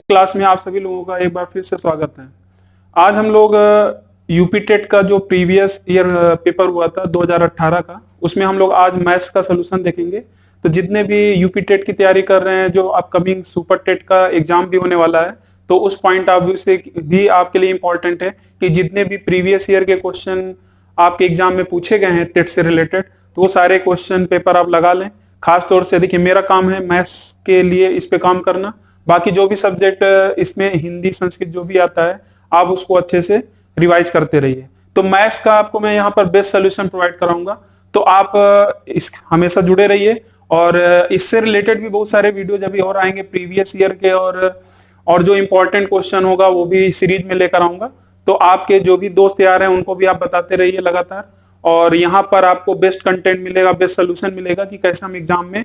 Class में आप सभी लोगों का एक बार फिर से स्वागत है। आज हम लोग यूपी टेट का जो प्रीवियस ईयर पेपर हुआ था 2018 का, उसमें हम लोग आज मैथ्स का सोल्यूशन देखेंगे। तो जितने भी यूपी टेट की तैयारी कर रहे हैं, जो अपकमिंग सुपर टेट का एग्जाम भी होने वाला है, तो उस पॉइंट ऑफ व्यू से भी आपके लिए इंपॉर्टेंट है कि जितने भी प्रीवियस ईयर के क्वेश्चन आपके एग्जाम में पूछे गए हैं टेट से रिलेटेड, तो वो सारे क्वेश्चन पेपर आप लगा लें। खास तौर से देखिए, मेरा काम है मैथ्स के लिए इस पे काम करना। बाकी जो भी सब्जेक्ट इसमें हिंदी संस्कृत जो भी आता है, आप उसको अच्छे से रिवाइज करते रहिए। तो मैथ्स का आपको मैं यहाँ पर बेस्ट सोल्यूशन प्रोवाइड कराऊंगा, तो आप इस हमेशा जुड़े रहिए। और इससे रिलेटेड भी बहुत सारे वीडियो जब भी और आएंगे प्रीवियस ईयर के, और जो इंपॉर्टेंट क्वेश्चन होगा वो भी सीरीज में लेकर आऊंगा। तो आपके जो भी दोस्त यार हैं उनको भी आप बताते रहिए लगातार, और यहाँ पर आपको बेस्ट कंटेंट मिलेगा, बेस्ट सोल्यूशन मिलेगा कि कैसे हम एग्जाम में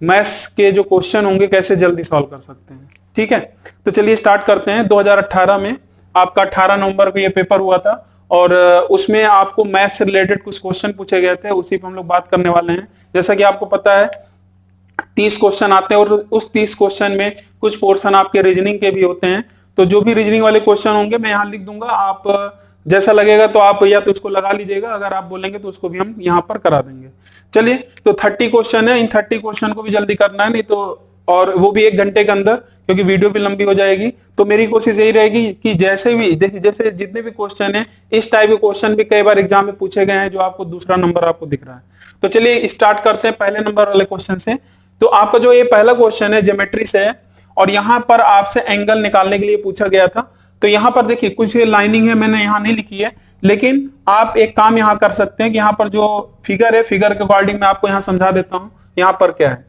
मैथ्स के जो क्वेश्चन होंगे कैसे जल्दी सॉल्व कर सकते हैं। ठीक है, तो चलिए स्टार्ट करते हैं। 2018 में आपका 18 नवंबर को ये पेपर हुआ था, और उसमें आपको मैथ्स से रिलेटेड कुछ क्वेश्चन पूछे गए थे, उसी पर हम लोग बात करने वाले हैं। जैसा कि आपको पता है 30 क्वेश्चन आते हैं, और उस 30 क्वेश्चन में कुछ पोर्शन आपके रीजनिंग के भी होते हैं। तो जो भी रीजनिंग वाले क्वेश्चन होंगे मैं यहाँ लिख दूंगा, आप जैसा लगेगा तो आप या तो उसको लगा लीजिएगा, अगर आप बोलेंगे तो उसको भी हम यहाँ पर करा देंगे। चलिए, तो 30 क्वेश्चन है, इन 30 क्वेश्चन को भी जल्दी करना है, नहीं तो और वो भी 1 घंटे के अंदर, क्योंकि वीडियो भी लंबी हो जाएगी। तो मेरी कोशिश यही रहेगी कि जैसे भी देखिए, जैसे जितने भी क्वेश्चन है, इस टाइप के क्वेश्चन भी कई बार एग्जाम में पूछे गए हैं, जो आपको दूसरा नंबर आपको दिख रहा है। तो चलिए स्टार्ट करते हैं पहले नंबर वाले क्वेश्चन से। तो आपका जो ये पहला क्वेश्चन है ज्योमेट्री से है, और यहाँ पर आपसे एंगल निकालने के लिए पूछा गया था। तो यहाँ पर देखिए कुछ लाइनिंग है, मैंने यहाँ नहीं लिखी है, लेकिन आप एक काम यहाँ कर सकते हैं कि यहाँ पर जो फिगर है, फिगर के अकॉर्डिंग मैं आपको यहाँ समझा देता हूँ यहाँ पर क्या है।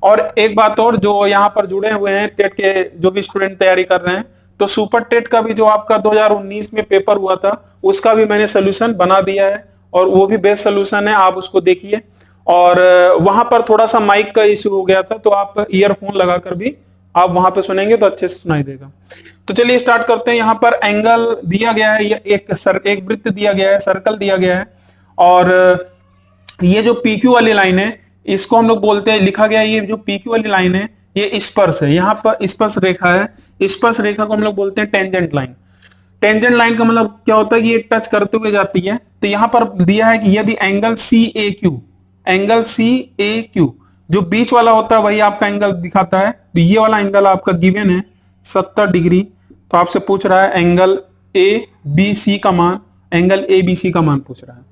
और एक बात और, जो यहाँ पर जुड़े हुए हैं टेट के जो भी स्टूडेंट तैयारी कर रहे हैं, तो सुपर टेट का भी जो आपका 2019 में पेपर हुआ था, उसका भी मैंने सोल्यूशन बना दिया है, और वो भी बेस्ट सोल्यूशन है, आप उसको देखिए। और वहां पर थोड़ा सा माइक का इश्यू हो गया था, तो आप ईयरफोन लगाकर भी आप वहां पे सुनेंगे तो अच्छे से सुनाई देगा। तो चलिए स्टार्ट करते हैं। यहाँ पर एंगल दिया गया है, एक वृत्त दिया गया है, सर्कल दिया गया है, और ये जो पीक्यू वाली लाइन है, इसको हम लोग बोलते हैं, लिखा गया है ये जो पीक्यू वाली लाइन है ये स्पर्श है। यहाँ पर स्पर्श रेखा है, स्पर्श रेखा को हम लोग बोलते हैं टेंजेंट लाइन। टेंजेंट लाइन का मतलब क्या होता है कि ये टच करते हुए जाती है। तो यहाँ पर दिया है कि यदि एंगल सी ए क्यू, एंगल सी ए क्यू जो बीच वाला होता है वही आपका एंगल दिखाता है। तो ये वाला एंगल आपका गिवन है 70 डिग्री। तो आपसे पूछ रहा है एंगल ए बी सी का मान, एंगल ए बी सी का मान पूछ रहा है।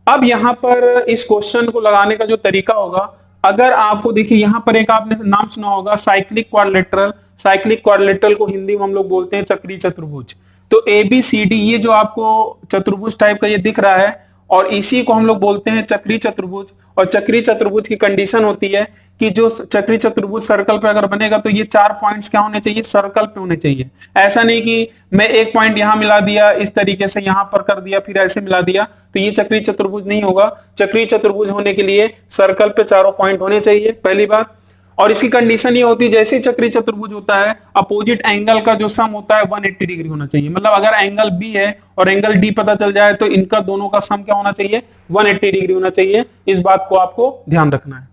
अब यहाँ पर इस क्वेश्चन को लगाने का जो तरीका होगा, अगर आपको देखिए यहाँ पर एक आपने नाम सुना होगा साइक्लिक क्वाड्रिलेटरल। साइक्लिक क्वाड्रिलेटरल को हिंदी में हम लोग बोलते हैं चक्रीय चतुर्भुज। तो ए बी सी डी ये जो आपको चतुर्भुज टाइप का ये दिख रहा है, और इसी को हम लोग बोलते हैं चक्रीय चतुर्भुज। और चक्रीय चतुर्भुज की कंडीशन होती है कि जो चक्रीय चतुर्भुज सर्कल पे अगर बनेगा तो ये 4 पॉइंट्स क्या होने चाहिए, सर्कल पे होने चाहिए। ऐसा नहीं कि मैं एक पॉइंट यहां मिला दिया, इस तरीके से यहां पर कर दिया, फिर ऐसे मिला दिया, तो ये चक्रीय चतुर्भुज नहीं होगा। चक्रीय चतुर्भुज होने के लिए सर्कल पे चारों पॉइंट होने चाहिए, पहली बात। और इसकी कंडीशन ये होती है, जैसे ही चक्रीय चतुर्भुज होता है, अपोजिट एंगल का जो सम होता है 180 डिग्री होना चाहिए। मतलब अगर एंगल बी है और एंगल डी पता चल जाए तो इनका दोनों का सम क्या होना चाहिए, 180 डिग्री होना चाहिए। इस बात को आपको ध्यान रखना है।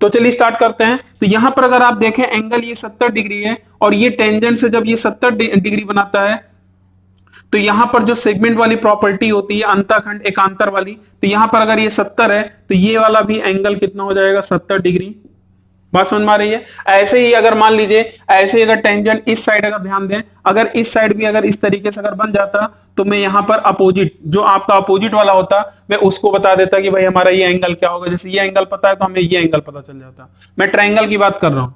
तो चलिए स्टार्ट करते हैं। तो यहां पर अगर आप देखें एंगल ये 70 डिग्री है, और ये टेंजेंट से जब ये 70 डिग्री बनाता है, तो यहां पर जो सेगमेंट वाली प्रॉपर्टी होती है अंतःखंड एकांतर वाली, तो यहां पर अगर ये 70 है तो ये वाला भी एंगल कितना हो जाएगा, 70 डिग्री। बात समझ में आ रही है। ऐसे ही अगर मान लीजिए, ऐसे ही अगर टेंजेंट इस साइड अगर ध्यान दें, अगर इस साइड भी अगर इस तरीके से अगर बन जाता, तो मैं यहाँ पर अपोजिट, जो आपका अपोजिट वाला होता, मैं उसको बता देता कि भाई हमारा ये एंगल क्या होगा। जैसे ये एंगल पता है तो हमें ये एंगल पता चल जाता। मैं ट्रायंगल की बात कर रहा हूं,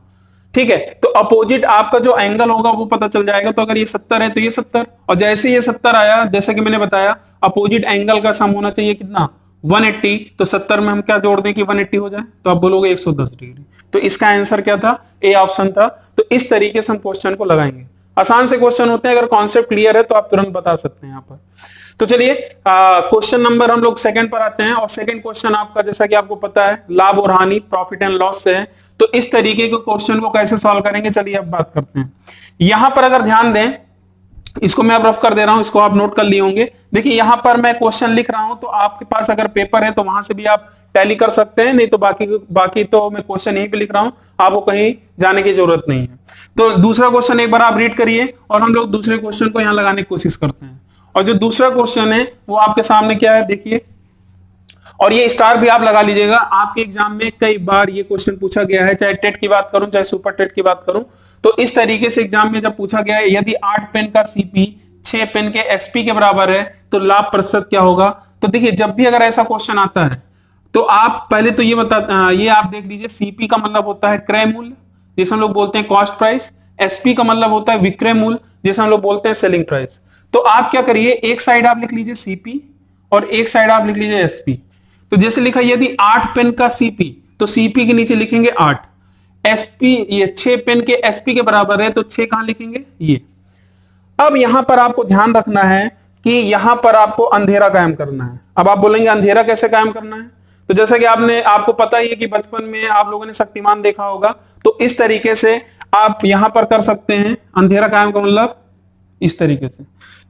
ठीक है। तो अपोजिट आपका जो एंगल होगा वो पता चल जाएगा। तो अगर ये 70 है तो ये 70, और जैसे ये 70 आया, जैसे कि मैंने बताया, अपोजिट एंगल का सम होना चाहिए कितना, 180। तो 70 में हम क्या जोड़ दें कि 180 हो जाए, तो आप बोलोगे 110 डिग्री। तो इसका आंसर क्या था, ए ऑप्शन था। तो इस तरीके से हम क्वेश्चन को लगाएंगे। आसान से क्वेश्चन होते हैं, अगर कॉन्सेप्ट क्लियर है तो आप तुरंत बता सकते हैं यहाँ पर। तो चलिए क्वेश्चन नंबर हम लोग सेकंड पर आते हैं, और सेकंड क्वेश्चन आपका जैसा कि आपको पता है लाभ और हानि, प्रॉफिट एंड लॉस से है। तो इस तरीके के क्वेश्चन को कैसे सॉल्व करेंगे, चलिए अब बात करते हैं। यहां पर अगर ध्यान दें, इसको मैं अब रफ कर दे रहा हूं, इसको आप नोट कर लिए होंगे। देखिए यहां पर मैं क्वेश्चन लिख रहा हूं, तो आपके पास अगर पेपर है तो वहां से भी आप टैली कर सकते हैं, नहीं तो बाकी तो मैं क्वेश्चन यहीं पे लिख रहा हूं, आपको कहीं जाने की जरूरत नहीं है। तो दूसरा क्वेश्चन एक बार आप रीड करिए और हम लोग दूसरे क्वेश्चन को यहां लगाने की कोशिश करते हैं। और जो दूसरा क्वेश्चन है वो आपके सामने क्या है देखिए, और ये स्टार भी आप लगा लीजिएगा, आपके एग्जाम में कई बार ये क्वेश्चन पूछा गया है, चाहे टेट की बात करूं चाहे सुपर टेट की बात करूं, तो इस तरीके से एग्जाम में जब पूछा गया है यदि 8 पेन का सीपी 6 पेन के एसपी के बराबर है तो लाभ प्रतिशत क्या होगा। तो देखिए जब भी अगर ऐसा क्वेश्चन आता है तो आप पहले तो ये आप देख लीजिए, सीपी का मतलब होता है क्रय मूल्य जिसे हम लोग बोलते हैं कॉस्ट प्राइस, एसपी का मतलब होता है विक्रय मूल्य जिसे हम लोग बोलते हैं सेलिंग प्राइस। तो आप क्या करिए, एक साइड आप लिख लीजिए सीपी और एक साइड आप लिख लीजिए एसपी। तो जैसे लिखा यदि 8 पेन का सीपी, तो सीपी के नीचे लिखेंगे 8, एसपी ये 6 पेन के एसपी के बराबर है तो 6 कहां लिखेंगे ये। अब यहां पर आपको ध्यान रखना है कि यहां पर आपको अंधेरा कायम करना है। अब आप बोलेंगे अंधेरा कैसे कायम करना है, तो जैसा कि आपको पता ही है कि बचपन में आप लोगों ने शक्तिमान देखा होगा, तो इस तरीके से आप यहां पर कर सकते हैं अंधेरा कायम का मतलब इस तरीके से।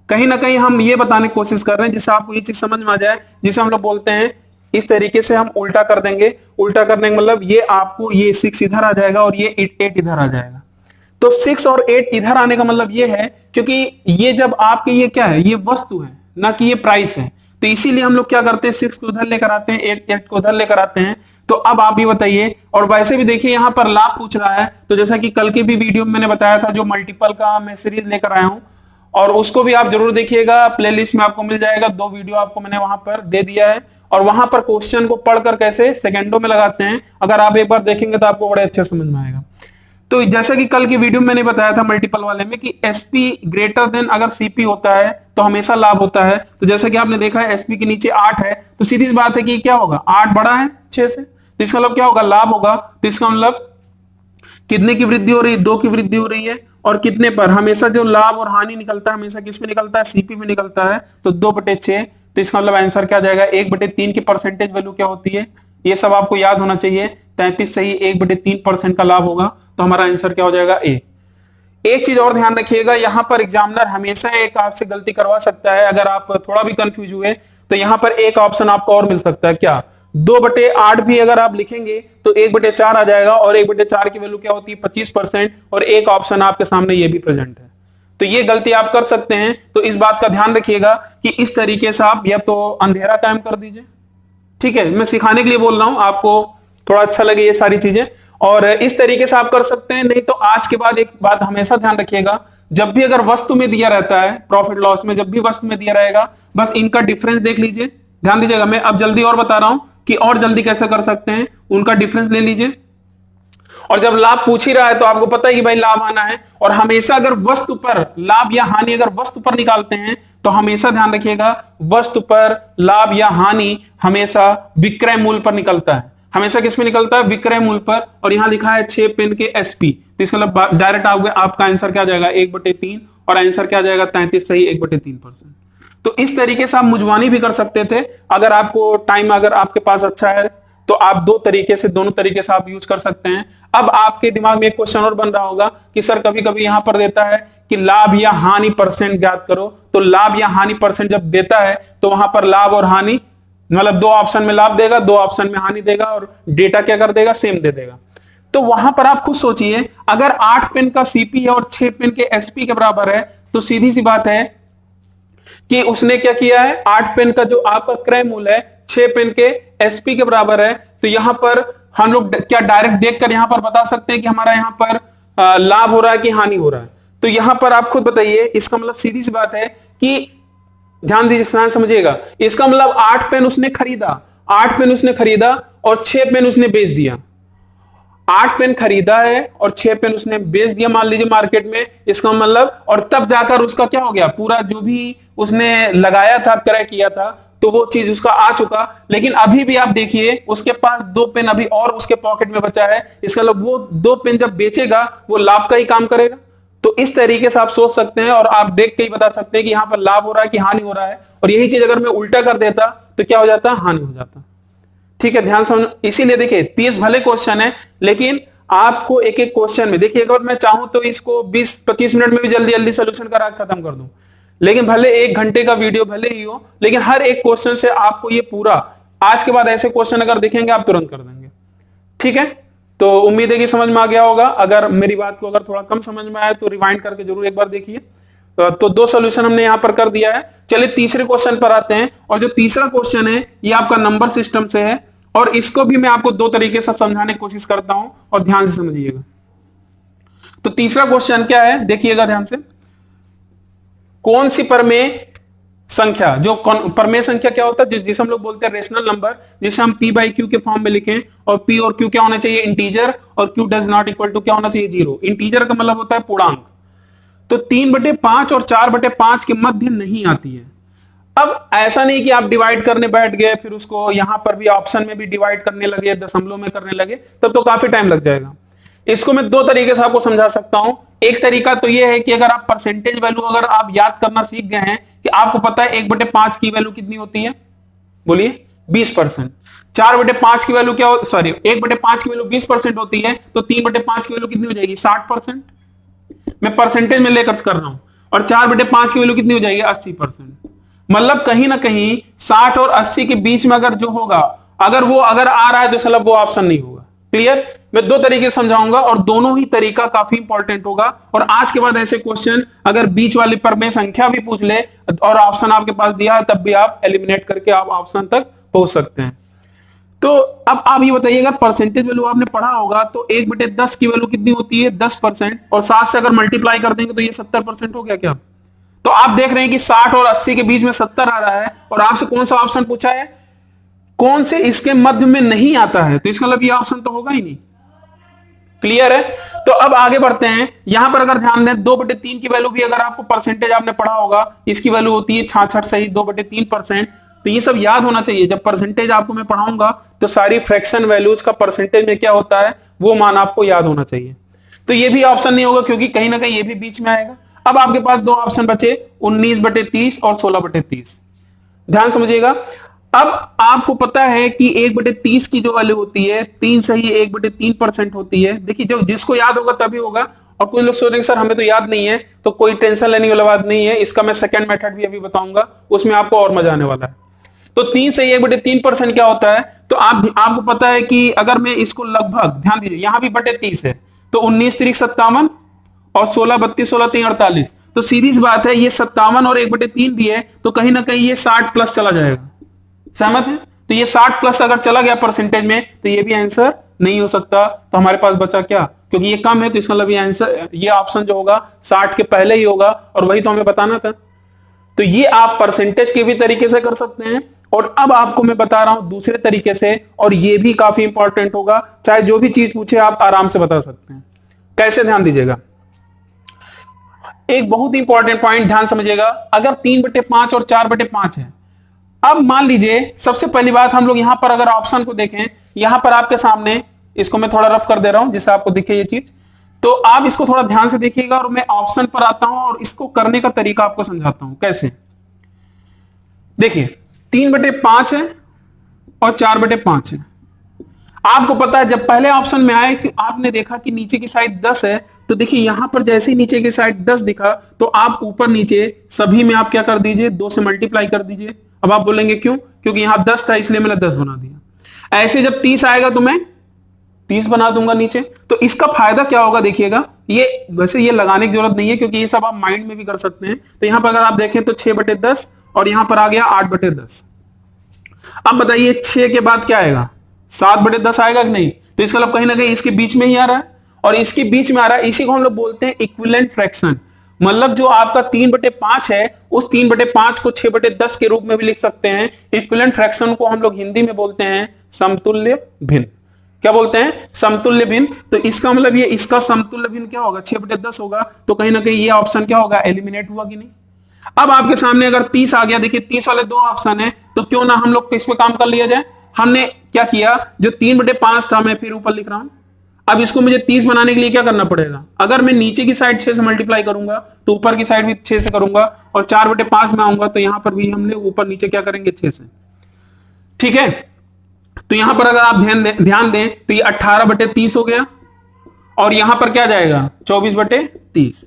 कहीं ना कहीं हम ये बताने की कोशिश कर रहे हैं जिससे आपको ये चीज समझ में आ जाए, जिसे हम लोग बोलते हैं इस तरीके से हम उल्टा कर देंगे। उल्टा करने का मतलब ये आपको ये 6 इधर आ जाएगा और ये 8 इधर आ जाएगा। तो 6 और 8 इधर आने का मतलब ये है क्योंकि ये जब आपके ये क्या है, ये वस्तु है ना कि ये प्राइस है, तो इसीलिए हम लोग क्या करते हैं 6 को उधर लेकर आते हैं, 8 को उधर लेकर आते हैं। तो अब आप भी बताइए, और वैसे भी देखिए यहाँ पर लाभ पूछ रहा है, तो जैसा कि कल के भी वीडियो में मैंने बताया था जो मल्टीपल का मैं सीरीज लेकर आया हूं, और उसको भी आप जरूर देखिएगा, प्लेलिस्ट में आपको मिल जाएगा, 2 वीडियो आपको मैंने वहां पर दे दिया है। और वहां पर क्वेश्चन को पढ़कर कैसे सेकंडों में लगाते हैं, अगर आप एक बार देखेंगे तो आपको बड़े अच्छे समझ में आएगा। तो जैसा कि कल की वीडियो में मैंने बताया था मल्टीपल वाले में कि एसपी ग्रेटर देन अगर सीपी होता है तो हमेशा लाभ होता है। तो जैसा कि आपने देखा है एसपी के नीचे 8 है, तो सीधी सी बात है कि क्या होगा, 8 बड़ा है 6 से, तो इसका मतलब क्या होगा, लाभ होगा। तो इसका मतलब कितने की वृद्धि हो रही है, 2 की वृद्धि हो रही है, और कितने पर, हमेशा जो लाभ और हानि निकलता है हमेशा किस में निकलता है, सीपी में निकलता है, तो 2/6। तो इसका मतलब आंसर क्या जाएगा, 1/3 की परसेंटेज वैल्यू क्या होती है, ये सब आपको याद होना चाहिए। 33 सही, 1/3% का लाभ होगा, तो हमारा आंसर क्या हो जाएगा ए। एक चीज और ध्यान रखिएगा, यहां पर एग्जामिनर हमेशा एक आपसे गलती करवा सकता है, अगर आप थोड़ा भी कंफ्यूज हुए तो यहां पर एक ऑप्शन आपको और मिल सकता है, क्या 2/8 भी अगर आप लिखेंगे तो 1/4 आ जाएगा, और 1/4 की वैल्यू क्या होती है 25%, और एक ऑप्शन आपके सामने ये भी प्रेजेंट है। तो ये गलती आप कर सकते हैं, तो इस बात का ध्यान रखिएगा कि इस तरीके से आप या तो अंधेरा कायम कर दीजिए, ठीक है, मैं सिखाने के लिए बोल रहा हूं, आपको थोड़ा अच्छा लगे ये सारी चीजें, और इस तरीके से आप कर सकते हैं। नहीं तो आज के बाद एक बात हमेशा ध्यान रखिएगा, जब भी अगर वस्तु में दिया रहता है प्रॉफिट लॉस में, जब भी वस्तु में दिया रहेगा, बस इनका डिफरेंस देख लीजिए, ध्यान दीजिएगा। मैं अब जल्दी और बता रहा हूं कि और जल्दी कैसे कर सकते हैं, उनका डिफरेंस ले लीजिए। और जब लाभ पूछ ही रहा है तो आपको पता है कि भाई लाभ आना है, और हमेशा अगर वस्तु पर लाभ या हानि अगर वस्तु पर निकालते हैं तो हमेशा ध्यान रखिएगा वस्तु पर लाभ या हानि हमेशा विक्रय मूल्य पर निकलता है। हमेशा किस में निकलता है, विक्रय मूल्य पर। और यहां लिखा है 6 पेन के एसपी, तो इसका मतलब डायरेक्ट आपका आंसर क्या जाएगा 1/3, और आंसर क्या जाएगा 33 सही, 1/3%। तो इस तरीके से आप मुजवानी भी कर सकते थे, अगर आपको टाइम अगर आपके पास अच्छा है तो आप दोनों तरीके से आप यूज कर सकते हैं। अब आपके दिमाग में एक क्वेश्चन और बन रहा होगा कि सर कभी कभी यहां पर देता है कि लाभ या हानि परसेंट ज्ञात करो, तो लाभ या हानि परसेंट जब देता है तो वहां पर लाभ और हानि मतलब 2 ऑप्शन में लाभ देगा, 2 ऑप्शन में हानि देगा, और डेटा क्या कर देगा, सेम दे देगा। तो वहां पर आप खुद सोचिए, अगर 8 पेन का सीपी है और 6 पेन के एसपी के बराबर है, तो सीधी सी बात है कि उसने क्या किया है, 8 पेन का जो आपका क्रय मूल्य है 6 पेन के एसपी के बराबर है। तो यहां पर हम लोग क्या डायरेक्ट देखकर यहां पर बता सकते हैं कि हमारा यहां पर लाभ हो रहा है कि हानि हो रहा है। तो यहां पर आप खुद बताइए, इसका मतलब सीधी सी बात है कि ध्यान दीजिए, समझिएगा, इसका मतलब 8 पेन उसने खरीदा, 8 पेन उसने खरीदा और 6 पेन उसने बेच दिया। 8 पेन खरीदा है और 6 पेन उसने बेच दिया मान लीजिए मार्केट में, इसका मतलब, और तब जाकर उसका क्या हो गया, पूरा जो भी उसने लगाया था, क्रय किया था, तो वो चीज उसका आ चुका। लेकिन अभी भी आप देखिए उसके पास 2 पेन अभी और उसके पॉकेट में बचा है, इसका मतलब वो 2 पेन जब बेचेगा वो लाभ का ही काम करेगा। तो इस तरीके से आप सोच सकते हैं, और आप देख के ही बता सकते हैं कि यहां पर लाभ हो रहा है कि हानि हो रहा है। और यही चीज अगर मैं उल्टा कर देता तो क्या हो जाता, हानि हो जाता। ठीक है, ध्यान समझ। इसीलिए देखिए 30 भले क्वेश्चन है, लेकिन आपको एक एक क्वेश्चन में देखिए, अगर मैं चाहूं तो इसको 20-25 मिनट में भी जल्दी जल्दी सोल्यूशन करा खत्म कर दूं, लेकिन भले 1 घंटे का वीडियो भले ही हो, लेकिन हर एक क्वेश्चन से आपको ये पूरा आज के बाद ऐसे क्वेश्चन अगर देखेंगे आप तुरंत कर देंगे। ठीक है, तो उम्मीद है कि समझ में आ गया होगा। अगर मेरी बात को अगर थोड़ा कम समझ में आया तो रिवाइंड करके जरूर एक बार देखिए। तो 2 सॉल्यूशन हमने यहां पर कर दिया है। चलिए तीसरे क्वेश्चन पर आते हैं, और जो तीसरा क्वेश्चन है ये आपका नंबर सिस्टम से है, और इसको भी मैं आपको 2 तरीके से समझाने की कोशिश करता हूं, और ध्यान से समझिएगा। तो तीसरा क्वेश्चन क्या है, देखिएगा ध्यान से। कौन सी परमेय संख्या, जो परमेय संख्या क्या होता है, जिसे हम लोग बोलते हैं रेशनल नंबर, जिसे हम p बाई क्यू के फॉर्म में लिखें, और p और q क्या होना चाहिए, इंटीजर, और q does not equal to क्या होना चाहिए, 0। इंटीजर का मतलब होता है पूर्णांक। तो 3/5 और 4/5 के मध्य नहीं आती है। अब ऐसा नहीं कि आप डिवाइड करने बैठ गए, फिर उसको यहां पर भी ऑप्शन में भी डिवाइड करने लगे, दशमलव में करने लगे, तब तो काफी टाइम लग जाएगा। इसको मैं 2 तरीके से आपको समझा सकता हूं। एक तरीका तो यह है कि अगर आप परसेंटेज वैल्यू अगर आप याद करना सीख गए हैं कि आपको पता है 1/5 की वैल्यू कितनी होती है, बोलिए 20%। 4/5 की वैल्यू क्या हो, सॉरी 1/5 की वैल्यू 20% होती है, तो 3/5 की वैल्यू कितनी हो जाएगी, 60%। मैं परसेंटेज में लेकर कर रहा हूं। और 4/5 की वैल्यू कितनी हो जाएगी, 80%। मतलब कहीं ना कहीं 60 और 80 के बीच में अगर जो होगा, अगर आ रहा है तो मतलब वो ऑप्शन नहीं होगा। क्लियर। मैं 2 तरीके से समझाऊंगा, और दोनों ही तरीका काफी इंपॉर्टेंट होगा। और आज के बाद ऐसे क्वेश्चन अगर बीच वाली परमेय संख्या भी पूछ ले और ऑप्शन आपके पास दिया है, तब भी आप एलिमिनेट करके आप ऑप्शन तक पहुंच सकते हैं। तो अब आप ये बताइएगा, परसेंटेज वैल्यू आपने पढ़ा होगा, तो 1/10 की वैल्यू कितनी होती है, 10%, और 7 से अगर मल्टीप्लाई कर देंगे तो ये 70% हो गया क्या। तो आप देख रहे हैं कि 60 और 80 के बीच में 70 आ रहा है, और आपसे कौन सा ऑप्शन पूछा है, कौन से इसके मध्य में नहीं आता है, तो इसका मतलब ये ऑप्शन तो होगा ही नहीं। क्लियर है। तो अब आगे बढ़ते हैं। यहां पर अगर ध्यान दें, 2/3 की वैल्यू भी अगर आपको परसेंटेज आपने पढ़ा होगा, इसकी वैल्यू होती है 66 सही 2/3%। तो ये सब याद होना चाहिए। जब परसेंटेज आपको मैं पढ़ाऊंगा तो सारी फ्रैक्शन वैल्यूज का परसेंटेज में क्या होता है वो मान आपको याद होना चाहिए। तो ये भी ऑप्शन नहीं होगा, क्योंकि कहीं ना कहीं ये भी बीच में आएगा। अब आपके पास 2 ऑप्शन बचे, 19/30 और 16/30। ध्यान समझिएगा। अब आपको पता है कि 1/30 की जो वैल्यू होती है 3 सही 1/3% होती है। देखिए, जो जिसको याद होगा तभी होगा। और कुछ लोग सोच रहे सर हमें तो याद नहीं है, तो कोई टेंशन लेने वाली बात नहीं है। इसका मैं सेकंड मेथड भी अभी बताऊंगा, उसमें आपको और मजा आने वाला है। तो 3 सही 1/3% क्या होता है, तो आपको पता है कि अगर मैं इसको लगभग, ध्यान दीजिए यहां भी /30 है, तो 19 3 57 और 16 32 16 3 48। तो सीधी सी बात है, ये 57 और 1/3 भी है, तो कहीं ना कहीं ये 60 प्लस चला जाएगा। सहमत है। तो ये 60 प्लस अगर चला गया परसेंटेज में, तो ये भी आंसर नहीं हो सकता। तो हमारे पास बचा क्या, क्योंकि ये कम है, तो इसका मतलब ये आंसर, ये ऑप्शन जो होगा 60 के पहले ही होगा, और वही तो हमें बताना था। तो ये आप परसेंटेज के भी तरीके से कर सकते हैं, और अब आपको मैं बता रहा हूं दूसरे तरीके से, और ये भी काफी इंपॉर्टेंट होगा। चाहे जो भी चीज पूछे आप आराम से बता सकते हैं। कैसे, ध्यान दीजिएगा। एक बहुत इंपॉर्टेंट पॉइंट ध्यान समझिएगा। अगर 3/5 और 4/5 है, अब मान लीजिए सबसे पहली बात हम लोग यहां पर अगर ऑप्शन को देखें, यहां पर आपके सामने, इसको मैं थोड़ा रफ कर दे रहा हूं जिससे आपको दिखे ये चीज, तो आप इसको थोड़ा ध्यान से देखिएगा, और मैं ऑप्शन पर आता हूं और इसको करने का तरीका आपको समझाता हूं कैसे। देखिए 3/5 है और 4/5 है। आपको पता है जब पहले ऑप्शन में आए कि आपने देखा कि नीचे की साइड 10 है, तो देखिए यहां पर जैसे ही नीचे की साइड 10 दिखा, तो आप ऊपर नीचे सभी में आप क्या कर दीजिए, 2 से मल्टीप्लाई कर दीजिए। अब आप बोलेंगे क्यों, क्योंकि यहां 10 था इसलिए मैंने 10 बना दिया। ऐसे जब 30 आएगा तो मैं 30 बना दूंगा नीचे। तो इसका फायदा क्या होगा देखिएगा, ये वैसे ये लगाने की जरूरत नहीं है, क्योंकि ये सब आप माइंड में भी कर सकते हैं। तो यहां पर अगर आप देखें तो 6/10, और यहां पर आ गया 8/10। अब बताइए 6 के बाद क्या आएगा, 7/10 आएगा कि नहीं। तो इसका मतलब कहीं ना कहीं इसके बीच में ही आ रहा है, और इसके बीच में आ रहा है। इसी को हम लोग बोलते हैं इक्विवेलेंट फ्रैक्शन। मतलब जो आपका 3/5 है, उस 3/5 को 6/10 के रूप में भी लिख सकते हैं। इक्विवेलेंट फ्रैक्शन को हम लोग हिंदी में बोलते हैं समतुल्य भिन्न। क्या बोलते हैं, समतुल्य भिन्न। तो इसका मतलब ये, इसका समतुल्य भिन्न क्या होगा, 6/10 होगा। तो कहीं ना कहीं ये ऑप्शन क्या होगा, एलिमिनेट हुआ कि नहीं। अब आपके सामने अगर 30 आ गया, देखिए 30 वाले 2 ऑप्शन है, तो क्यों ना हम लोग इस पे काम कर लिया जाए। हमने क्या किया, जो 3/5 था मैं फिर ऊपर लिख रहा हूं। अब इसको मुझे 30 बनाने के लिए क्या करना पड़ेगा, अगर मैं नीचे की साइड 6 से मल्टीप्लाई करूंगा, तो ऊपर की साइड भी 6 से करूंगा, और 4/5 में आऊंगा, तो यहां पर भी हमने ऊपर नीचे क्या करेंगे, 6 से। ठीक है। तो यहां पर अगर आप ध्यान दें तो ये 18/30 हो गया, और यहां पर क्या जाएगा, 24/30।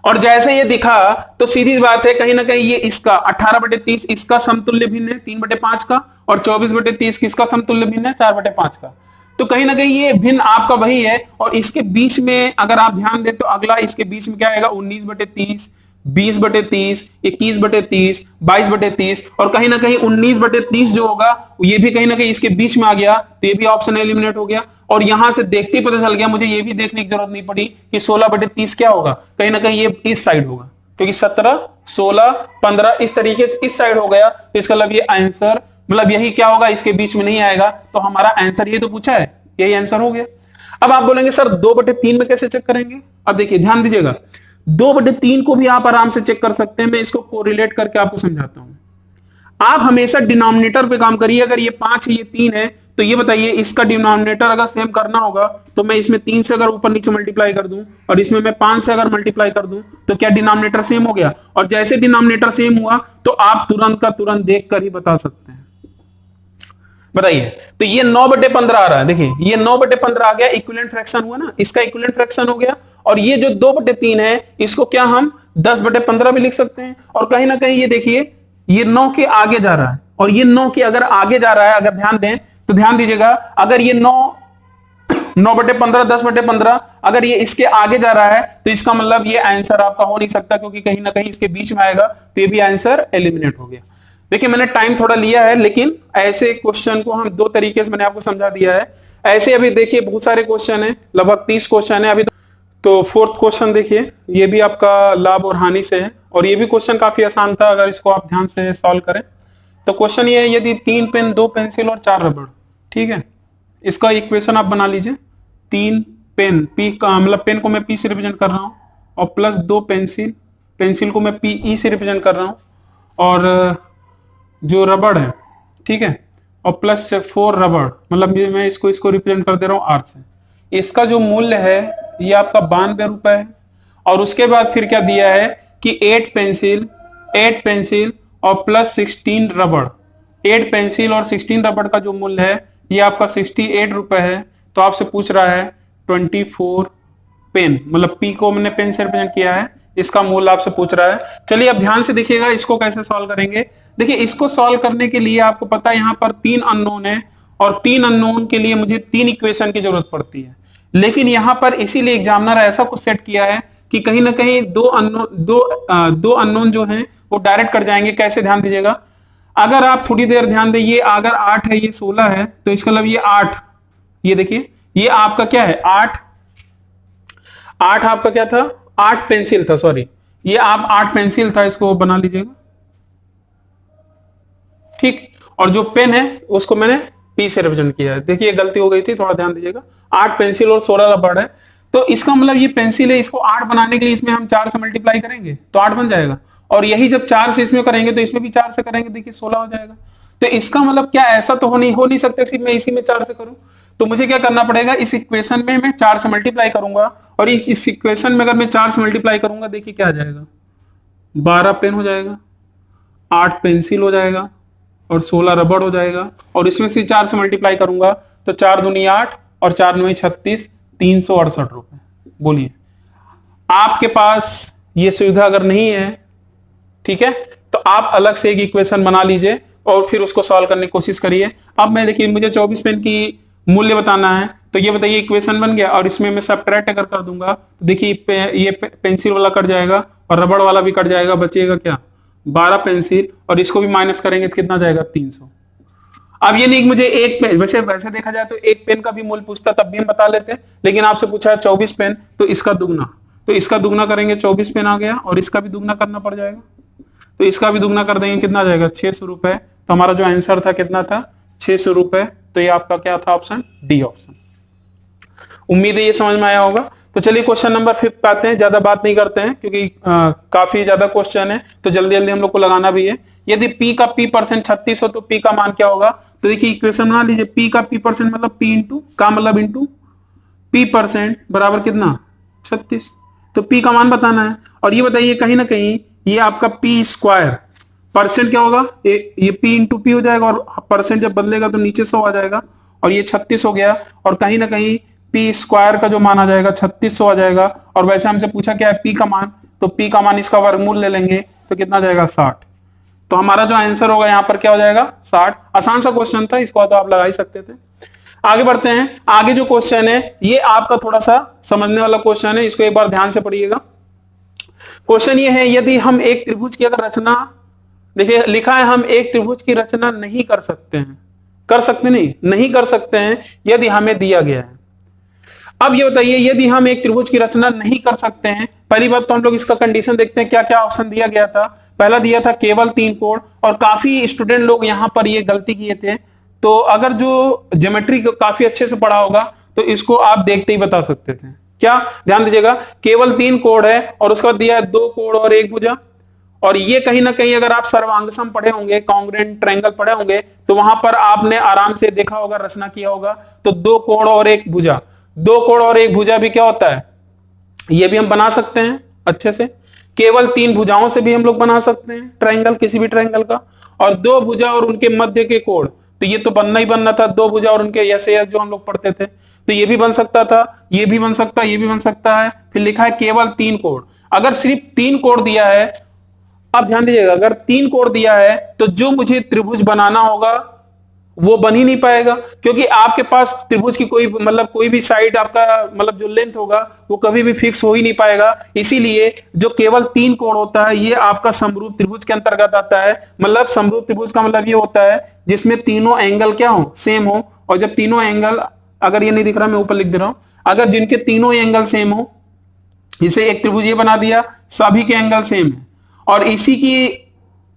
और जैसे ये दिखा तो सीधी बात है, कहीं ना कहीं ये इसका 18/30 इसका समतुल्य भिन्न है 3/5 का, और 24/30 किसका समतुल्य भिन्न है 4/5 का। तो कहीं ना कहीं ये भिन्न आपका वही है। और इसके बीच में अगर आप ध्यान दें तो अगला इसके बीच में क्या आएगा, 19/30, 20/30, 21/30, 22/30, और कहीं ना कहीं 19/30 जो होगा ये भी कहीं ना कहीं इसके बीच में आ गया, तो ये भी ऑप्शन एलिमिनेट हो गया। और यहां से देखते ही पता चल गया, मुझे ये भी देखने की जरूरत नहीं पड़ी कि 16/30 क्या होगा, कहीं ना कहीं ये इस साइड होगा, क्योंकि 17, 16, 15 इस तरीके से इस साइड हो गया। तो इसका मतलब ये आंसर मतलब यही क्या होगा, इसके बीच में नहीं आएगा। तो हमारा आंसर ये तो पूछा है, यही आंसर हो गया। अब आप बोलेंगे सर 2/3 में कैसे चेक करेंगे। अब देखिए ध्यान दीजिएगा, 2/3 को भी आप आराम से चेक कर सकते हैं। मैं इसको कोरिलेट करके आपको समझाता हूं। आप हमेशा डिनोमिनेटर पे काम करिए। अगर ये 5 है ये 3 है, तो ये बताइए इसका डिनोमिनेटर अगर सेम करना होगा तो मैं इसमें 3 से अगर ऊपर नीचे मल्टीप्लाई कर दूं और इसमें मैं 5 से अगर मल्टीप्लाई कर दूं तो क्या डिनोमिनेटर सेम हो गया। और जैसे डिनोमिनेटर सेम हुआ तो आप तुरंत का तुरंत देख कर ही बता सकते हैं। बताइए, तो ये 9/15 आ रहा है। देखिए ये 9/15 आ गया, इक्विवेलेंट फ्रैक्शन हुआ ना, इसका इक्विवेलेंट फ्रैक्शन हो गया। और ये जो 2/3 है इसको क्या हम 10/15 भी लिख सकते हैं। और कहीं ना कहीं ये देखिए ये 9 के आगे जा रहा है, और ये 9 के अगर आगे जा रहा है, अगर ध्यान दें तो ध्यान दीजिएगा, अगर ये 9/15, 10/15 अगर ये इसके आगे जा रहा है तो इसका मतलब ये आंसर आपका हो नहीं सकता, क्योंकि कहीं ना कहीं इसके बीच में आएगा, तो ये भी आंसर एलिमिनेट हो गया। देखिए मैंने टाइम थोड़ा लिया है, लेकिन ऐसे क्वेश्चन को हम 2 तरीके से मैंने आपको समझा दिया है। ऐसे अभी देखिए बहुत सारे क्वेश्चन है, लगभग 30 क्वेश्चन है अभी। तो 4th क्वेश्चन देखिए, ये भी आपका लाभ और हानि से है, और ये भी क्वेश्चन काफी आसान था अगर इसको आप ध्यान से सॉल्व करें। तो क्वेश्चन ये है, यदि 3 पेन, 2 पेंसिल और 4 रबड़, ठीक है, इसका इक्वेशन आप बना लीजिए। 3 पेन, पी का मतलब पेन को मैं पी से रिप्रेजेंट कर रहा हूं, और प्लस 2 पेंसिल, पेंसिल को मैं पी से रिप्रेजेंट कर रहा हूं, और जो रबड़ है, ठीक है, और प्लस 4 रबड़, मतलब मैं इसको रिप्रेजेंट कर दे रहा हूं आर से। इसका जो मूल्य है ये आपका 92 रुपए है। और उसके बाद फिर क्या दिया है कि 8 पेंसिल और प्लस 16 रबड़, 8 पेंसिल और 16 रबड़ का जो मूल्य है ये आपका 68 रुपए है। तो आपसे पूछ रहा है 24 पेन, मतलब पी को मैंने पेन से रिप्रेजेंट किया है, इसका मूल्य आपसे पूछ रहा है। चलिए अब ध्यान से देखिएगा इसको कैसे सॉल्व करेंगे। देखिए इसको सॉल्व करने के लिए आपको पता है यहाँ पर 3 अननोन है, और 3 अननोन के लिए मुझे 3 इक्वेशन की जरूरत पड़ती है। लेकिन यहाँ पर इसीलिए एग्जामिनर ऐसा कुछ सेट किया है कि कहीं ना कहीं दो अननोन जो हैं वो डायरेक्ट कर जाएंगे। कैसे, ध्यान दीजिएगा, अगर आप थोड़ी देर ध्यान दें, ये अगर 8 है ये 16 है, तो इसका मतलब ये 8, ये देखिए ये आपका क्या है 8 आपका क्या था 8 पेंसिल था, सॉरी ये आप 8 पेंसिल था, इसको बना लीजिएगा, ठीक। और जो पेन है उसको मैंने पी से रिप्रेजेंट किया है। देखिए गलती हो गई थी, थोड़ा ध्यान दीजिएगा। 8 पेंसिल और 16 रबड़ है, तो इसका मतलब ये पेंसिल है, इसको 8 बनाने के लिए इसमें हम 4 से मल्टीप्लाई करेंगे तो 8 बन जाएगा। और यही जब 4 से इसमें करेंगे तो इसमें भी 4 से करेंगे, देखिए 16 हो जाएगा। तो इसका मतलब क्या, ऐसा तो हो नहीं सकता कि मैं इसी में 4 से करूं। तो मुझे क्या करना पड़ेगा, इस इक्वेशन में मैं 4 से मल्टीप्लाई करूंगा, और इस इक्वेशन में अगर मैं 4 से मल्टीप्लाई करूंगा, देखिए क्या आ जाएगा, 12 पेन हो जाएगा, 8 पेंसिल हो जाएगा, और 16 रबड़ हो जाएगा। और इसमें से 4 से मल्टीप्लाई करूंगा तो 4 दूनी 8 और 4 9 36, 368 रुपए। बोलिए, आपके पास ये सुविधा अगर नहीं है, ठीक है, तो आप अलग से एक इक्वेशन बना लीजिए और फिर उसको सॉल्व करने की कोशिश करिए। अब मैं देखिए मुझे 24 पेन की मूल्य बताना है, तो ये बताइए इक्वेशन बन गया, और इसमें मैं सबट्रैक्ट अगर कर दूंगा तो देखिए ये पेंसिल वाला कट जाएगा और रबड़ वाला भी कट जाएगा, बचेगा क्या 12 पेंसिल, और इसको भी माइनस करेंगे तो कितना जाएगा 300। अब ये नहीं कि मुझे एक पेन, वैसे देखा जाए तो एक पेन का भी मूल्य पूछता तब भी हम बता लेते हैं, लेकिन आपसे पूछा है 24 पेन, तो इसका दुगना, तो इसका दुगना करेंगे 24 पेन आ गया, और इसका भी दुगना करना पड़ जाएगा, तो इसका भी दुगना कर देंगे, कितना जाएगा 600 रुपए। तो हमारा जो आंसर था कितना था 600 रुपए। तो ये आपका क्या था, ऑप्शन डी ऑप्शन। उम्मीद है ये समझ में आया होगा। तो चलिए क्वेश्चन नंबर 5 पे आते हैं, ज्यादा बात नहीं करते हैं क्योंकि काफी ज्यादा क्वेश्चन है, तो जल्दी जल्दी हम लोग को लगाना भी है। यदि p का p परसेंट 36 हो तो p का मान क्या होगा। तो देखिए इक्वेशन बना लीजिए, p का p परसेंट मतलब p इंटू का मतलब इंटू p परसेंट बराबर कितना 36। तो p का मान बताना है, और ये बताइए कहीं ना कहीं ये आपका p स्क्वायर परसेंट क्या होगा, ये p इंटू p हो जाएगा, और परसेंट जब बदलेगा तो नीचे 100 आ जाएगा, और ये 36 हो गया, और कहीं ना कहीं p स्क्वायर का जो मान आ जाएगा 3600 आ जाएगा। और वैसे हमसे पूछा क्या है p का मान, तो p का मान इसका वर्गमूल ले लेंगे तो कितना जाएगा 60। तो हमारा जो आंसर होगा यहाँ पर क्या हो जाएगा 60। आसान सा क्वेश्चन था, इसको तो आप लगा ही सकते थे। आगे बढ़ते हैं। आगे जो क्वेश्चन है ये आपका थोड़ा सा समझने वाला क्वेश्चन है, इसको एक बार ध्यान से पढ़िएगा। क्वेश्चन ये है, यदि हम एक त्रिभुज की अगर रचना, देखिए लिखा है हम एक त्रिभुज की रचना नहीं कर सकते हैं, कर सकते नहीं कर सकते हैं यदि हमें दिया गया है। अब ये बताइए यदि हम एक त्रिभुज की रचना नहीं कर सकते हैं, पहली बात तो हम लोग इसका कंडीशन देखते हैं क्या क्या ऑप्शन दिया गया था। पहला दिया था केवल 3 कोण, और काफी स्टूडेंट लोग यहाँ पर ये गलती किए थे। तो अगर जो ज्योमेट्री काफी अच्छे से पढ़ा होगा तो इसको आप देखते ही बता सकते थे। क्या, ध्यान दीजिएगा, केवल 3 कोण है और उसके बाद दिया है 2 कोण और 1 भुजा। और ये कहीं ना कहीं अगर आप सर्वांगसम पढ़े होंगे, कांग्रुएंट ट्रायंगल पढ़े होंगे, तो वहां पर आपने आराम से देखा होगा, रचना किया होगा। तो 2 कोण और 1 भुजा, 2 कोण और 1 भुजा भी क्या होता है, ये भी हम बना सकते हैं अच्छे से। केवल 3 भुजाओं से भी हम लोग बना सकते हैं ट्रायंगल, किसी भी ट्रायंगल का। और 2 भुजा और उनके मध्य के कोण, तो ये तो बनना ही बनना था, 2 भुजा और उनके ऐसे जो हम लोग पढ़ते थे, तो ये भी बन सकता था, ये भी बन सकता है, ये भी बन सकता है। फिर लिखा है केवल 3 कोण। अगर सिर्फ 3 कोण दिया है, अब ध्यान दीजिएगा, अगर 3 कोण दिया है तो जो मुझे त्रिभुज बनाना होगा वो बन ही नहीं पाएगा, क्योंकि आपके पास त्रिभुज की कोई मतलब कोई भी साइड आपका मतलब जो लेंथ होगा वो कभी भी फिक्स हो ही नहीं पाएगा। इसीलिए जो केवल 3 कोण होता है ये आपका समरूप त्रिभुज के अंतर्गत आता है। मतलब समरूप त्रिभुज का मतलब ये होता है जिसमें तीनों एंगल क्या हो, सेम हो। और जब तीनों एंगल, अगर ये नहीं दिख रहा मैं ऊपर लिख दे रहा हूं, अगर जिनके तीनों एंगल सेम हो, इसे एक त्रिभुज ये बना दिया, सभी के एंगल सेम है। और इसी की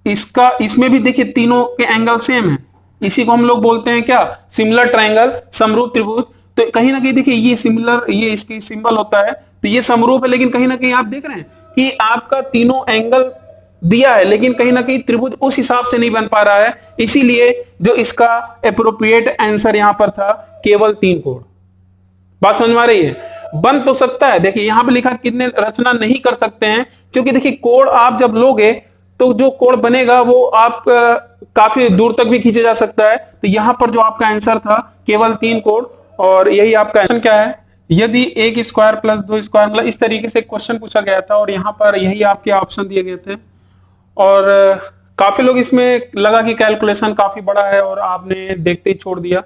इसका इसमें भी देखिए तीनों के एंगल सेम है, इसी को हम लोग बोलते हैं क्या, सिमिलर ट्रायंगल, समरूप त्रिभुज। तो कहीं ना कहीं देखिए ये सिमिलर, ये इसकी सिंबल होता है, तो ये समरूप है। लेकिन कहीं ना कहीं आप देख रहे हैं कि आपका तीनों एंगल दिया है लेकिन कहीं ना कहीं त्रिभुज उस हिसाब से नहीं बन पा रहा है। इसीलिए जो इसका एप्रोप्रिएट आंसर यहां पर था केवल 3 कोण। बात समझ में आ रही है? बन तो सकता है, देखिए यहां पे लिखा कितने रचना नहीं कर सकते हैं, क्योंकि देखिए कोण आप जब लोगे तो जो कोण बनेगा वो आप काफी दूर तक भी खींचे जा सकता है। तो यहां पर जो आपका आंसर था केवल 3 कोण, और यही आपका आंसर क्या है, यदि 1 स्क्वायर प्लस 2 स्क्वायर, मतलब इस तरीके से क्वेश्चन पूछा गया था और यहाँ पर यही आपके ऑप्शन दिए गए थे। और काफी लोग इसमें लगा कि कैलकुलेशन काफी बड़ा है और आपने देखते ही छोड़ दिया।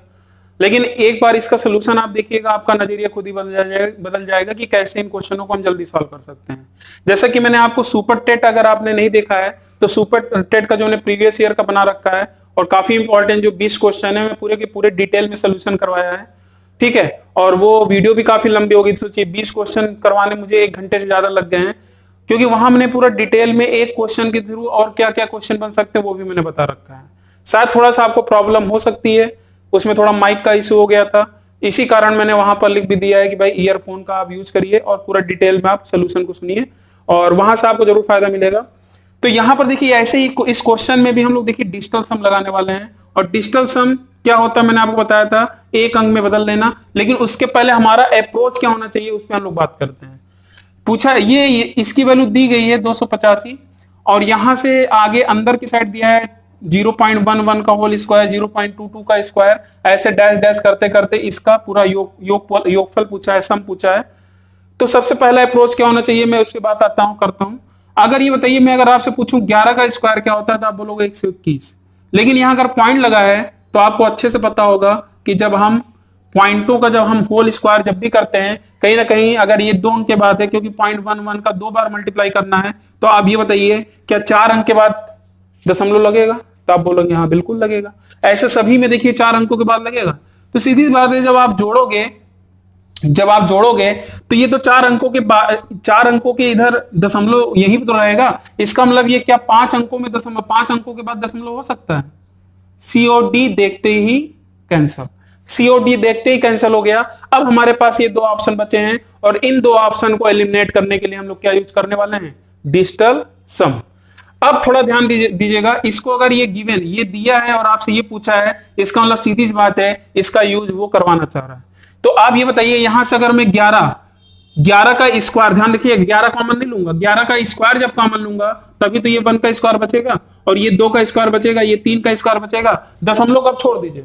लेकिन एक बार इसका सोल्यूशन आप देखिएगा, आपका नजरिया खुद ही बदल जाएगा कि कैसे इन क्वेश्चनों को हम जल्दी सॉल्व कर सकते हैं। जैसा कि मैंने आपको सुपर टेट, अगर आपने नहीं देखा है तो सुपर टेट का जो मैंने प्रीवियस ईयर का बना रखा है, और काफी इंपॉर्टेंट जो 20 क्वेश्चन है मैं पूरे के पूरे डिटेल में सोल्यूशन करवाया है, ठीक है। और वो वीडियो भी काफी लंबी होगी, सोचिए 20 क्वेश्चन करवाने मुझे 1 घंटे से ज्यादा लग गए हैं, क्योंकि वहां मैंने पूरा डिटेल में एक क्वेश्चन के थ्रू और क्या क्या क्वेश्चन बन सकते हैं वो भी मैंने बता रखा है। शायद थोड़ा सा आपको प्रॉब्लम हो सकती है, उसमें थोड़ा माइक का इशू हो गया था, इसी कारण मैंने वहां पर लिख भी दिया है कि भाई ईयरफोन का आप यूज करिए और पूरा डिटेल में आप सोल्यूशन को सुनिए, और वहां से आपको जरूर फायदा मिलेगा। तो यहाँ पर देखिए ऐसे ही इस क्वेश्चन में भी हम लोग देखिए डिजिटल सम लगाने वाले हैं। और डिजिटल सम क्या होता है मैंने आपको बताया था, एक अंक में बदल लेना। लेकिन उसके पहले हमारा अप्रोच क्या होना चाहिए उस पर हम लोग बात करते हैं। पूछा ये इसकी वैल्यू दी गई है 285, और यहां से आगे अंदर की साइड दिया है 0.11 का होल स्क्वायर, 0.22 का स्क्वायर, ऐसे डैश डैश करते करते इसका पूरा योगफल पूछा है, सम पूछा है। तो सबसे पहला अप्रोच क्या होना चाहिए, मैं उस पर बात आता हूं करता हूं। अगर ये बताइए मैं अगर आपसे पूछूं 11 का स्क्वायर क्या होता है, तो आप बोलोगे 121। लेकिन यहां अगर पॉइंट लगा है तो आपको अच्छे से पता होगा कि जब हम पॉइंटों का जब हम होल स्क्वायर जब भी करते हैं, कहीं ना कहीं अगर ये 2 अंक के बाद है, क्योंकि 0.11 का 2 बार मल्टीप्लाई करना है, तो आप ये बताइए क्या 4 अंक के बाद दशमलव लगेगा, तो आप बोलोगे हाँ बिल्कुल लगेगा। ऐसे सभी में देखिए 4 अंकों के बाद लगेगा। तो सीधी बात है जब आप जोड़ोगे तो ये तो 4 अंकों के 4 अंकों के इधर दशमलव यही तो रहेगा। इसका मतलब ये क्या 5 अंकों में दशमलव, 5 अंकों के बाद दशमलव हो सकता है? सीओडी देखते ही कैंसिल, सीओडी देखते ही कैंसिल हो गया। अब हमारे पास ये 2 ऑप्शन बचे हैं, और इन 2 ऑप्शन को एलिमिनेट करने के लिए हम लोग क्या यूज करने वाले हैं, डिजिटल सम। अब थोड़ा ध्यान दीजिएगा, इसको अगर ये गिवन ये दिया है और आपसे ये पूछा है, इसका मतलब सीधी सी बात है इसका यूज वो करवाना चाह रहा है। तो आप ये बताइए यहां से अगर मैं 11 का स्क्वायर, ध्यान रखिए 11 कॉमन नहीं लूंगा, 11 का स्क्वायर जब कॉमन लूंगा तभी तो ये 1 का स्क्वायर बचेगा, और ये 2 का स्क्वायर बचेगा, ये 3 का स्क्वायर बचेगा। दशमलव अब छोड़ दीजिए,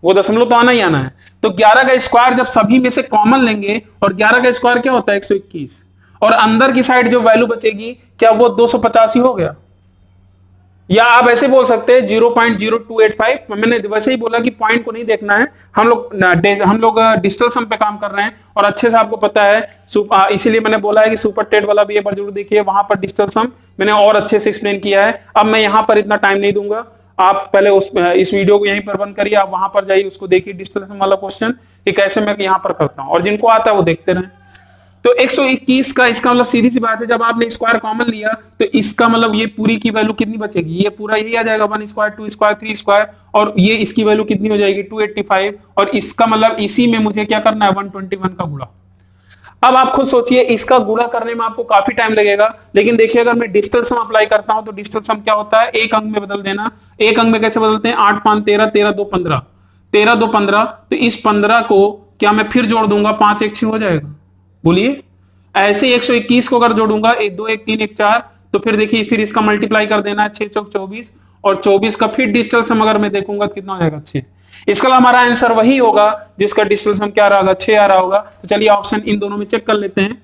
वो दशमलव तो आना ही आना है। तो 11 का स्क्वायर जब सभी में से कॉमन लेंगे, और 11 का स्क्वायर क्या होता है 121, और अंदर की साइड जो वैल्यू बचेगी क्या वो 285 हो गया? या आप ऐसे बोल सकते हैं 0.0285। मैंने वैसे ही बोला कि पॉइंट को नहीं देखना है, हम लोग डिजिटल सम पे काम कर रहे हैं और अच्छे से आपको पता है, इसीलिए मैंने बोला है कि सुपर टेट वाला भी एक बार जरूर देखिए, वहां पर डिजिटल सम मैंने और अच्छे से एक्सप्लेन किया है। अब मैं यहाँ पर इतना टाइम नहीं दूंगा, आप पहले इस वीडियो को यहीं पर बंद करिए, आप वहां पर जाइए, उसको देखिए डिजिटल सम वाला क्वेश्चन कि कैसे मैं यहाँ पर करता हूँ, और जिनको आता है वो देखते रहें। तो 121 का इसका मतलब सीधी सी बात है, जब आपने स्क्वायर कॉमन लिया तो इसका मतलब ये पूरी की वैल्यू कितनी बचेगी? ये पूरा यही आ जाएगा 1 स्क्वायर 2 स्क्वायर 3 स्क्वायर, और ये इसकी वैल्यू कितनी हो जाएगी 285, और इसका मतलब इसी में मुझे क्या करना है 121 का गुणा। अब आप खुद सोचिए, इसका गुणा करने में आपको काफी टाइम लगेगा, लेकिन देखिए अगर मैं डिजिटल सम अप्लाई करता हूं तो डिजिटल सम क्या होता है, एक अंक में बदल देना। एक अंक में कैसे बदलते हैं? 8 5 13, 13 2 15, 13 2 15। तो इस 15 को क्या मैं फिर जोड़ दूंगा, 5 1 6 हो जाएगा? बोलिए। ऐसे 121 को अगर जोड़ूंगा 1 2 1 3 1 4, तो फिर देखिए फिर इसका मल्टीप्लाई कर देना है, 6 चौक 24, और 24 का फिर डिजिटल सम अगर मैं देखूंगा कितना हो जाएगा 6। इसका हमारा आंसर वही होगा जिसका डिजिटल सम क्या रहा होगा, 6 आ रहा होगा। तो चलिए ऑप्शन इन दोनों में चेक कर लेते हैं।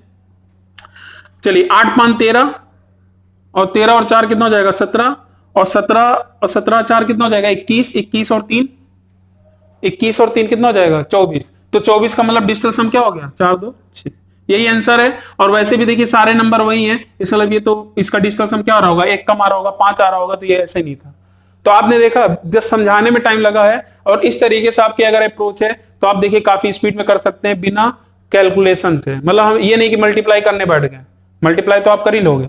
चलिए 8 5 13, और 13 और 4 कितना हो जाएगा 17, और 17 और 17 4 कितना हो जाएगा 21, 21 और 3, 21 और 3 कितना हो जाएगा 24। तो 24 का मतलब डिजिटल सम क्या हो गया 4 2 6, यही आंसर है। और वैसे भी देखिए सारे नंबर वही हैं, इसका मतलब ये तो इसका डिजिटल सम क्या आ रहा होगा, 1 कम आ रहा होगा, 5 आ रहा होगा, तो ये ऐसे नहीं था। तो आपने देखा जस्ट समझाने में टाइम लगा है, और इस तरीके से आपकी अगर अप्रोच है तो आप देखिए काफी स्पीड में कर सकते हैं बिना कैलकुलेशन से। मतलब हम ये नहीं कि मल्टीप्लाई करने बैठ गए, मल्टीप्लाई तो आप कर ही लोगे।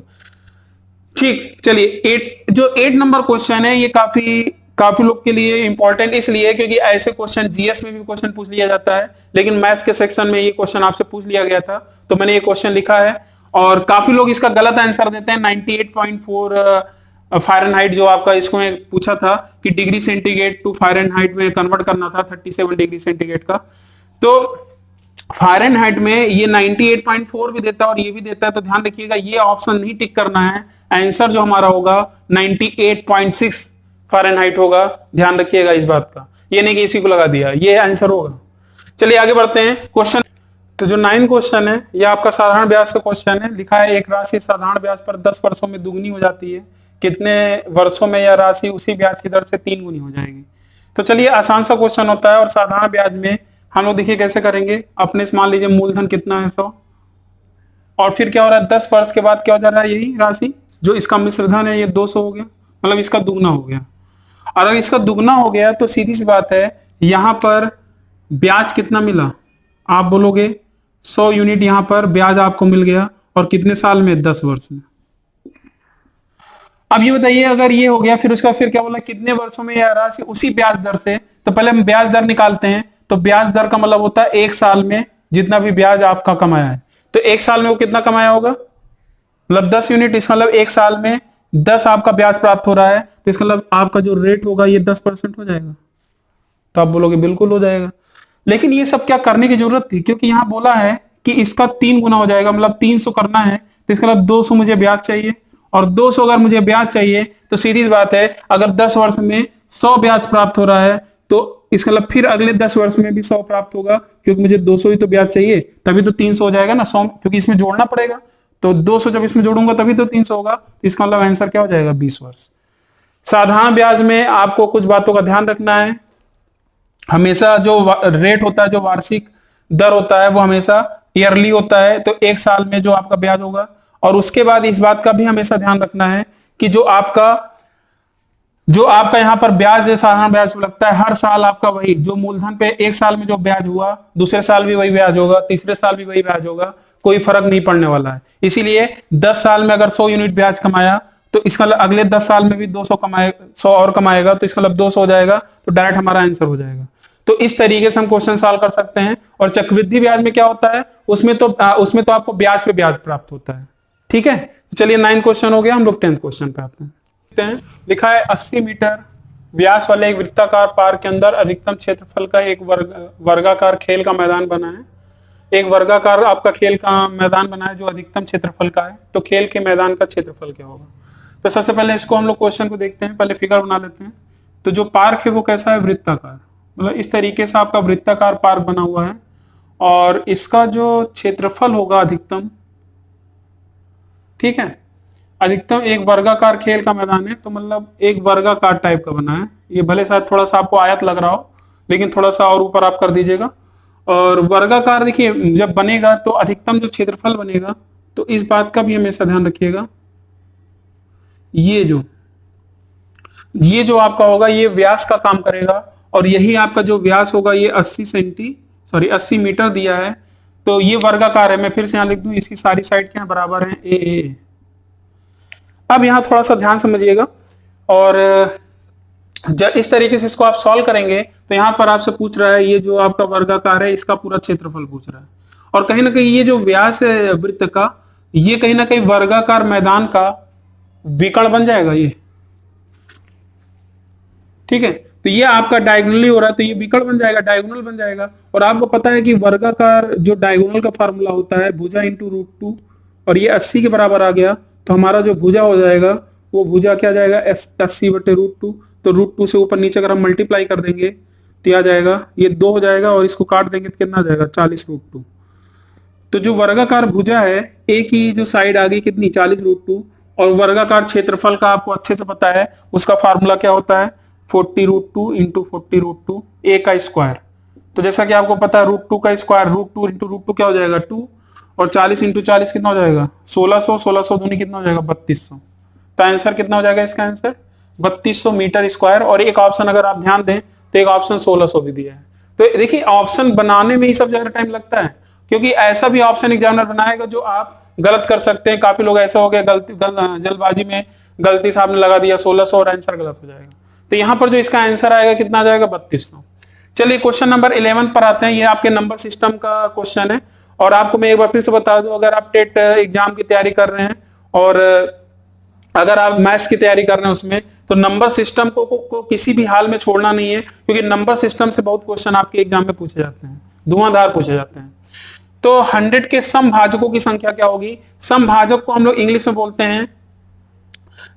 ठीक, चलिए 8 नंबर क्वेश्चन है, ये काफी काफी लोग के लिए इंपॉर्टेंट इसलिए क्योंकि ऐसे क्वेश्चन जीएस में भी क्वेश्चन पूछ लिया जाता है, लेकिन मैथ्स के सेक्शन में ये क्वेश्चन आपसे पूछ लिया गया था, तो मैंने ये क्वेश्चन लिखा है। और काफी लोग इसका गलत आंसर देते हैं। 98.4 फ़ारेनहाइट जो आपका इसको मैं पूछा था कि डिग्री सेंटीग्रेड टू फ़ारेनहाइट में कन्वर्ट करना था 37 डिग्री सेंटीग्रेड का, तो फ़ारेनहाइट में ये 98.4 भी देता है और ये भी देता है, तो ध्यान रखिएगा ये ऑप्शन नहीं टिक करना है। आंसर जो हमारा होगा 98.6 फ़ारेनहाइट होगा, ध्यान रखिएगा इस बात का, ये नहीं कि इसी को लगा दिया, ये आंसर होगा। चलिए आगे बढ़ते हैं क्वेश्चन। तो जो 9 क्वेश्चन है ये आपका साधारण ब्याज का क्वेश्चन है। लिखा है एक राशि साधारण ब्याज पर 10 वर्षों में दुगनी हो जाती है, कितने वर्षों में यह राशि उसी ब्याज की दर से 3 गुनी हो जाएगी? तो चलिए आसान सा क्वेश्चन होता है, और साधारण ब्याज में हम लोग देखिए कैसे करेंगे। अपने मान लीजिए मूलधन कितना है 100, और फिर क्या हो रहा है 10 वर्ष के बाद क्या हो जा रहा है, यही राशि जो इसका मिश्रधन है ये 200 हो गया, मतलब इसका दुगना हो गया। और अगर इसका दुगना हो गया तो सीधी सी बात है यहां पर ब्याज कितना मिला, आप बोलोगे 100 यूनिट यहां पर ब्याज आपको मिल गया, और कितने साल में 10 वर्ष में। अब ये बताइए अगर ये हो गया फिर उसका फिर क्या बोला, कितने वर्षों में यह राशि उसी ब्याज दर से, तो पहले हम ब्याज दर निकालते हैं। तो ब्याज दर का मतलब होता है एक साल में जितना भी ब्याज आपका कमाया है, तो एक साल में वो कितना कमाया होगा, मतलब 10 यूनिट, इसका मतलब एक साल में 10 आपका ब्याज प्राप्त हो रहा है, तो इसका मतलब आपका जो रेट होगा ये 10% हो जाएगा। तो आप बोलोगे बिल्कुल हो जाएगा, लेकिन ये सब क्या करने की जरूरत थी, क्योंकि यहां बोला है कि इसका 3 गुना हो जाएगा, मतलब 300 करना है, तो इसका मतलब 200 मुझे ब्याज चाहिए, और 200 अगर मुझे ब्याज चाहिए तो सीधी सी बात है अगर 10 वर्ष में 100 ब्याज प्राप्त हो रहा है तो इसका मतलब फिर अगले 10 वर्ष में भी 100 प्राप्त होगा, क्योंकि मुझे 200 ही तो ब्याज चाहिए, तभी तो 300 हो जाएगा ना 100, क्योंकि इसमें जोड़ना पड़ेगा, तो 200 जब इसमें जोड़ूंगा तभी तो 300 होगा, तो इसका मतलब आंसर क्या हो जाएगा 20 वर्ष। साधारण ब्याज में आपको कुछ बातों का ध्यान रखना है, हमेशा जो रेट होता है, जो वार्षिक दर होता है वो हमेशा ईयरली होता है, तो एक साल में जो आपका ब्याज होगा। और उसके बाद इस बात का भी हमेशा ध्यान रखना है कि जो आपका यहाँ पर ब्याज है, साधारण ब्याज लगता है हर साल आपका वही, जो मूलधन पे एक साल में जो ब्याज हुआ दूसरे साल भी वही ब्याज होगा, तीसरे साल भी वही ब्याज होगा, कोई फर्क नहीं पड़ने वाला है। इसीलिए 10 साल में अगर 100 यूनिट ब्याज कमाया तो इसका अगले 10 साल में भी 200 कमाए, 100 और कमाएगा, तो इसका मतलब 200 हो जाएगा, तो डायरेक्ट हमारा आंसर हो जाएगा। तो इस तरीके से हम क्वेश्चन सॉल्व कर सकते हैं। और चक्रवृद्धि ब्याज में क्या होता है, उसमें तो आपको ब्याज पे ब्याज प्राप्त होता है। ठीक है, तो चलिए 9 क्वेश्चन हो गया, हम लोग 10th क्वेश्चन पे आते हैं। लिखा है 80 मीटर व्यास वाले एक वृत्ताकार पार्क के अंदर अधिकतम क्षेत्रफल का एक वर्गाकार खेल का मैदान बना है। एक वर्गाकार आपका खेल का मैदान बना है जो अधिकतम क्षेत्रफल का है, तो खेल के मैदान का क्षेत्रफल क्या होगा। तो सबसे पहले इसको हम लोग क्वेश्चन को देखते हैं, पहले फिगर बना लेते हैं। तो जो पार्क है वो कैसा है, वृत्ताकार, मतलब इस तरीके से आपका वृत्ताकार पार्क बना हुआ है, और इसका जो क्षेत्रफल होगा अधिकतम ठीक है। अधिकतम एक वर्गाकार खेल का मैदान है, तो मतलब एक वर्गाकार टाइप का बना है। ये भले शायद थोड़ा सा आपको आयत लग रहा हो, लेकिन थोड़ा सा और ऊपर आप कर दीजिएगा। और वर्गाकार देखिए जब बनेगा तो अधिकतम जो क्षेत्रफल बनेगा, तो इस बात का भी हमेशा ध्यान रखिएगा, ये जो आपका होगा ये व्यास का काम करेगा, और यही आपका जो व्यास होगा ये 80 मीटर दिया है, तो ये वर्गाकार है। मैं फिर से यहां लिख दूं, इसकी सारी साइड क्या बराबर है, ए। अब यहां थोड़ा सा ध्यान समझिएगा, और जब इस तरीके से इसको आप सॉल्व करेंगे तो यहां पर आपसे पूछ रहा है ये जो आपका वर्गाकार है इसका पूरा क्षेत्रफल पूछ रहा है, और कहीं ना कहीं ये जो व्यास है वृत्त का, ये कहीं ना कहीं वर्गाकार मैदान का विकर्ण बन जाएगा ये, ठीक है। तो ये आपका डायगोनली हो रहा है, तो ये विकर्ण बन जाएगा, डायगोनल बन जाएगा। और आपको पता है कि वर्गाकार जो डायगोनल का फार्मूला होता है भुजा इंटू √2, और ये 80 के बराबर आ गया, तो हमारा जो भुजा हो जाएगा वो भुजा क्या जाएगा, 80/√2। तो √2 से ऊपर नीचे अगर हम मल्टीप्लाई कर देंगे तो आ जाएगा, ये 2 हो जाएगा, और इसको काट देंगे तो कितना आ जाएगा, 40√2। तो जो वर्गाकार भुजा है, एक ही जो साइड आ गई कितनी, 40√2, और वर्गाकार क्षेत्रफल का आपको अच्छे से पता है, उसका फार्मूला क्या होता है, 40√2 इंटू 40√2, ए का स्क्वायर। तो जैसा कि आपको पता है √2 का स्क्वायर, √2 इंटू √2 क्या हो जाएगा, 2, और 40 इंटू 40 कितना हो जाएगा, 1600, 1600 दूनी कितना हो जाएगा, 3200। तो आंसर कितना हो जाएगा, इसका आंसर 3200 मीटर स्क्वायर। और एक ऑप्शन अगर आप ध्यान दें तो एक ऑप्शन 1600 भी दिया है। तो देखिए ऑप्शन बनाने में ही सब ज्यादा टाइम लगता है, क्योंकि ऐसा भी ऑप्शन एग्जामिनर बनाएगा जो आप गलत कर सकते हैं। काफी लोग ऐसा हो गया जल्दबाजी में गलती से आपने लगा दिया 1600 और आंसर गलत हो जाएगा। तो यहां पर जो इसका आंसर आएगा कितना आ जाएगा, 3200। चलिए क्वेश्चन नंबर 11 पर आते हैं। ये आपके नंबर सिस्टम का क्वेश्चन है, और आपको मैं एक बार फिर से बता दूं, अगर आप टेट एग्जाम की तैयारी कर रहे हैं और अगर आप मैथ्स की तैयारी कर रहे हैं उसमें, तो नंबर सिस्टम को किसी भी हाल में छोड़ना नहीं है, क्योंकि नंबर सिस्टम से बहुत क्वेश्चन आपके एग्जाम में पूछे जाते हैं, धुआंधार पूछे जाते हैं। तो 100 के समभाजकों की संख्या क्या होगी, समभाजक को हम लोग इंग्लिश में बोलते हैं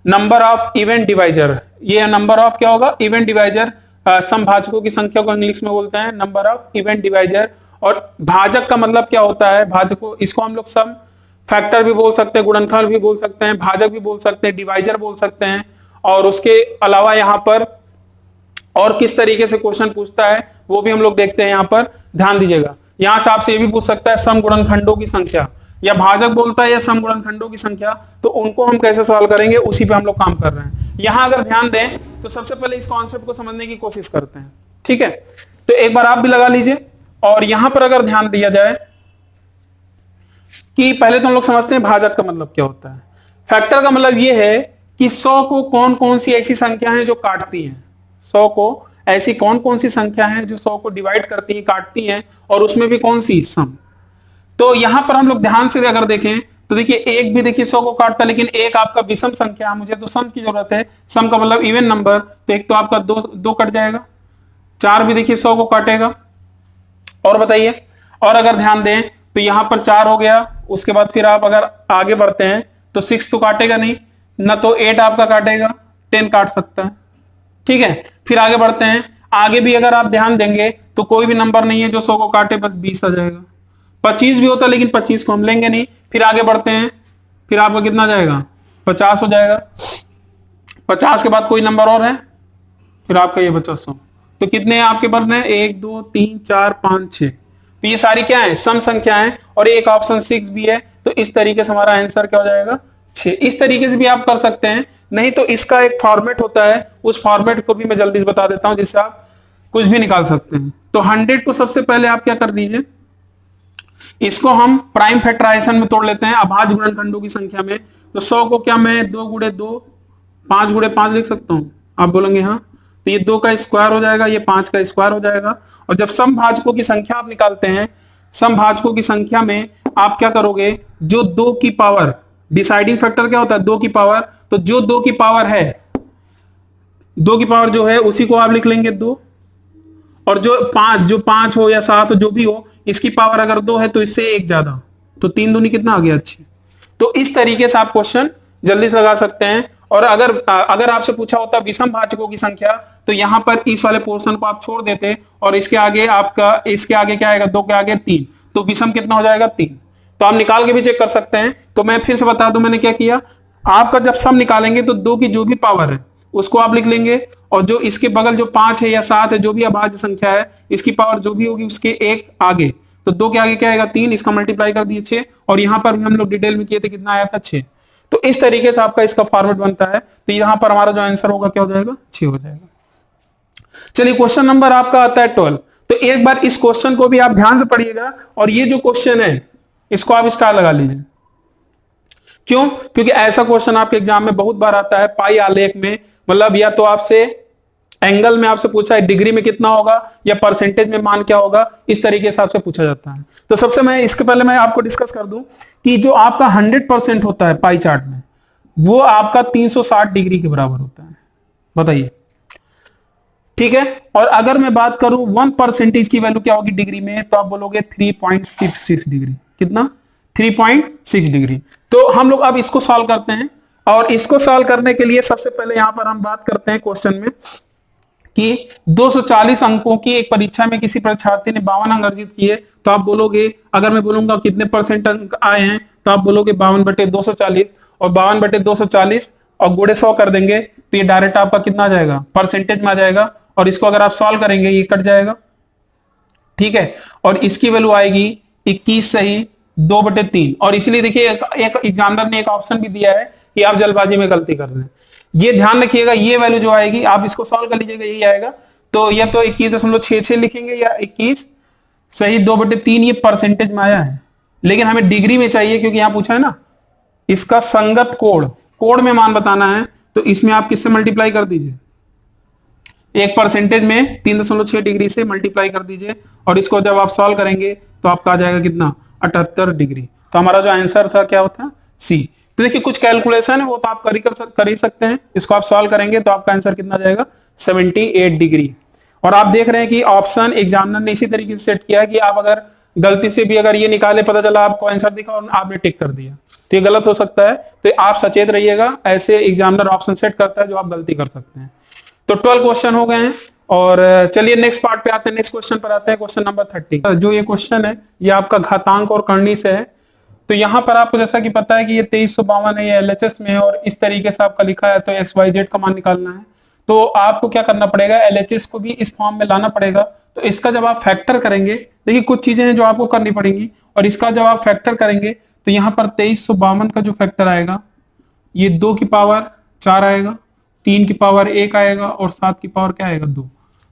नंबर ऑफ इवेंट डिवाइजर। ये नंबर ऑफ क्या होगा, इवेंट डिवाइजर। समभाजकों की संख्या को इंग्लिश में बोलते हैं नंबर ऑफ इवेंट डिवाइजर। और भाजक का मतलब क्या होता है, भाजक इसको हम लोग सम फैक्टर भी बोल सकते हैं, गुणनफल भी बोल सकते हैं, भाजक भी बोल सकते हैं, डिवाइजर बोल सकते हैं। और उसके अलावा यहाँ पर और किस तरीके से क्वेश्चन पूछता है वो भी हम लोग देखते हैं, यहाँ पर ध्यान दीजिएगा। यहां से आपसे ये भी पूछ सकता है सम गुणनखंडों की संख्या, या भाजक बोलता है या सम गुणनखंडों की संख्या, तो उनको हम कैसे सॉल्व करेंगे उसी पे हम लोग काम कर रहे हैं। यहां अगर ध्यान दें तो सबसे पहले इस कॉन्सेप्ट को समझने की कोशिश करते हैं, ठीक है। तो एक बार आप भी लगा लीजिए, और यहां पर अगर ध्यान दिया जाए कि पहले तो हम लोग समझते हैं भाजक का मतलब क्या होता है। फैक्टर का मतलब यह है कि 100 को कौन कौन सी ऐसी संख्या है जो काटती हैं, 100 को ऐसी कौन कौन सी संख्या है जो 100 को डिवाइड करती हैं, काटती हैं, और उसमें भी कौन सी, सम। तो यहां पर हम लोग ध्यान से अगर देखें तो देखिए एक भी देखिए 100 को काटता है, लेकिन एक आपका विषम संख्या, मुझे तो सम की जरूरत है, सम का मतलब इवन नंबर, तो एक तो आपका दो कट जाएगा। 4 भी देखिए 100 को काटेगा। और बताइए, और अगर ध्यान दें तो यहां पर 4 हो गया, उसके बाद फिर आप अगर आगे बढ़ते हैं तो 6 तो काटेगा नहीं ना, तो 8 आपका काटेगा, 10 काट सकता है, ठीक है। फिर आगे बढ़ते हैं, आगे भी अगर आप ध्यान देंगे तो कोई भी नंबर नहीं है जो 100 को काटे, बस 20 आ जाएगा। 25 भी होता लेकिन 25 को हम लेंगे नहीं। फिर आगे बढ़ते हैं, फिर आपका कितना जाएगा, 50 हो जाएगा। 50 के बाद कोई नंबर और है, फिर आपका ये बचा 100। तो कितने आपके बनने, 1 2 3 4 5 6। तो ये सारी क्या है, सम संख्या है, और एक ऑप्शन 6 भी है। तो इस तरीके से हमारा आंसर क्या हो जाएगा, 6। इस तरीके से भी आप कर सकते हैं, नहीं तो इसका एक फॉर्मेट होता है, उस फॉर्मेट को भी मैं जल्दी से बता देता हूं जिससे आप कुछ भी निकाल सकते हैं। तो 100 को सबसे पहले आप क्या कर दीजिए, इसको हम प्राइम फैक्टराइजेशन में तोड़ लेते हैं अभाज्य गुणनखंडों की संख्या में। तो 100 को क्या मैं 2 गुणे 2 5 गुणे 5 लिख सकता हूं, आप बोलेंगे हाँ। तो ये 2 का स्क्वायर हो जाएगा, ये 5 का स्क्वायर हो जाएगा। और जब समभाजकों की संख्या आप निकालते हैं, समभाजकों की संख्या में आप क्या करोगे, जो 2 की पावर, डिसाइडिंग फैक्टर क्या होता है, 2 की पावर, तो जो 2 की पावर है, 2 की पावर जो है उसी को आप लिख लेंगे 2, और जो 5 हो या 7 हो जो भी हो, इसकी पावर अगर 2 है तो इससे 1 ज्यादा, तो 3 दूनी कितना आ गया, अच्छी। तो इस तरीके से आप क्वेश्चन जल्दी से लगा सकते हैं। और अगर आपसे पूछा होता विषम भाजकों की संख्या, तो यहां पर इस वाले पोर्शन को आप छोड़ देते, और इसके आगे आपका, इसके आगे क्या आएगा, 2 के आगे 3, तो विषम कितना हो जाएगा, 3। तो आप निकाल के भी चेक कर सकते हैं। तो मैं फिर से बता दूं मैंने क्या किया, आपका जब सम निकालेंगे तो 2 की जो भी पावर है उसको आप लिख लेंगे, और जो इसके बगल जो 5 है या 7 है जो भी अभाज्य संख्या है इसकी पावर जो भी होगी उसके एक आगे, तो 2 के आगे क्या आएगा 3, इसका मल्टीप्लाई कर दिए 6, और यहाँ पर भी हम लोग डिटेल में किए थे कितना आया था 6। तो इस तरीके से आपका इसका फॉर्मेट बनता है। तो यहाँ पर हमारा जो आंसर होगा क्या हो जाएगा 6 हो जाएगा। चलिए क्वेश्चन नंबर आपका आता है 12। तो एक बार इस क्वेश्चन को भी आप ध्यान से पढ़िएगा, और ये जो क्वेश्चन है इसको आप स्टार लगा लीजिए। क्यों? क्योंकि ऐसा क्वेश्चन आपके एग्जाम में बहुत बार आता है पाई आलेख में, मतलब या तो आपसे एंगल में आपसे पूछा है डिग्री में कितना होगा या परसेंटेज में मान क्या होगा, इस तरीके से आपसे पूछा जाता है। तो सबसे मैं इसके पहले मैं आपको डिस्कस कर दूं कि जो आपका 100% होता है पाई चार्ट में वो आपका 360 डिग्री के बराबर होता है, बताइए, ठीक है। और अगर मैं बात करूं 1% की वैल्यू क्या होगी डिग्री में, तो आप बोलोगे 3.66 डिग्री। कितना? 3.6 डिग्री। तो हम लोग अब इसको सॉल्व करते हैं, और इसको सॉल्व करने के लिए सबसे पहले यहां पर हम बात करते हैं क्वेश्चन में कि 240 अंकों की एक परीक्षा में किसी परीक्षार्थी ने 52 अंक अर्जित किए, तो आप बोलोगे, अगर मैं बोलूंगा कितने परसेंट अंक आए हैं, तो आप बोलोगे 52/240, और 52/240 और गुणे 100 कर देंगे तो ये डायरेक्ट आपका कितना आ जाएगा, परसेंटेज में आ जाएगा। और इसको अगर आप सॉल्व करेंगे ये कट जाएगा, ठीक है। और इसकी वैल्यू आएगी 21 सही 2/3। और इसलिए देखिए एक एग्जामिनर ने एक ऑप्शन भी दिया है कि आप जल्दबाजी में गलती कर रहे हैं, ये ध्यान रखिएगा। ये वैल्यू जो आएगी आप इसको सॉल्व कर लीजिएगा, यही आएगा। तो या तो 21.66 लिखेंगे या 21 सही 2/3, ये परसेंटेज में आया है, लेकिन हमें डिग्री में चाहिए क्योंकि यहां पूछा है ना इसका संगत कोण में मान बताना है। तो इसमें आप किससे मल्टीप्लाई कर दीजिए, एक परसेंटेज में 3.6 डिग्री से मल्टीप्लाई कर दीजिए, और इसको जब आप सॉल्व करेंगे तो आपका आ जाएगा कितना 78 डिग्री। तो हमारा जो आंसर था क्या होता सी। तो देखिए कुछ कैलकुलेशन है वो तो आप कर ही सकते हैं, इसको आप सॉल्व करेंगे तो आपका आंसर कितना जाएगा 78 डिग्री। और आप देख रहे हैं कि ऑप्शन एग्जामिनर ने इसी तरीके से सेट किया कि आप अगर गलती से भी अगर ये निकाले, पता चला आपको आंसर दिखा और आपने टिक कर दिया, तो ये गलत हो सकता है। तो आप सचेत रहिएगा, ऐसे एग्जामिनर ऑप्शन सेट करता है जो आप गलती कर सकते हैं। तो 12 क्वेश्चन हो गए हैं, और चलिए नेक्स्ट पार्ट पे आते हैं, नेक्स्ट क्वेश्चन पर आते हैं, क्वेश्चन नंबर 30। जो ये क्वेश्चन है ये आपका घातांक और करनी से है। तो यहाँ पर आपको जैसा कि पता है कि ये 2352 है, ये एलएचएस में है, और इस तरीके से आपका लिखा है, तो XYZ का मान निकालना है। तो आपको क्या करना पड़ेगा, एलएचएस को भी इस फॉर्म में लाना पड़ेगा। तो इसका जब आप फैक्टर करेंगे, देखिए कुछ चीजें हैं जो आपको करनी पड़ेंगी, और इसका जब आप फैक्टर करेंगे तो यहाँ पर 2352 का जो फैक्टर आएगा ये 2 की पावर 4 आएगा, 3 की पावर 1 आएगा, और 7 की पावर क्या आएगा 2।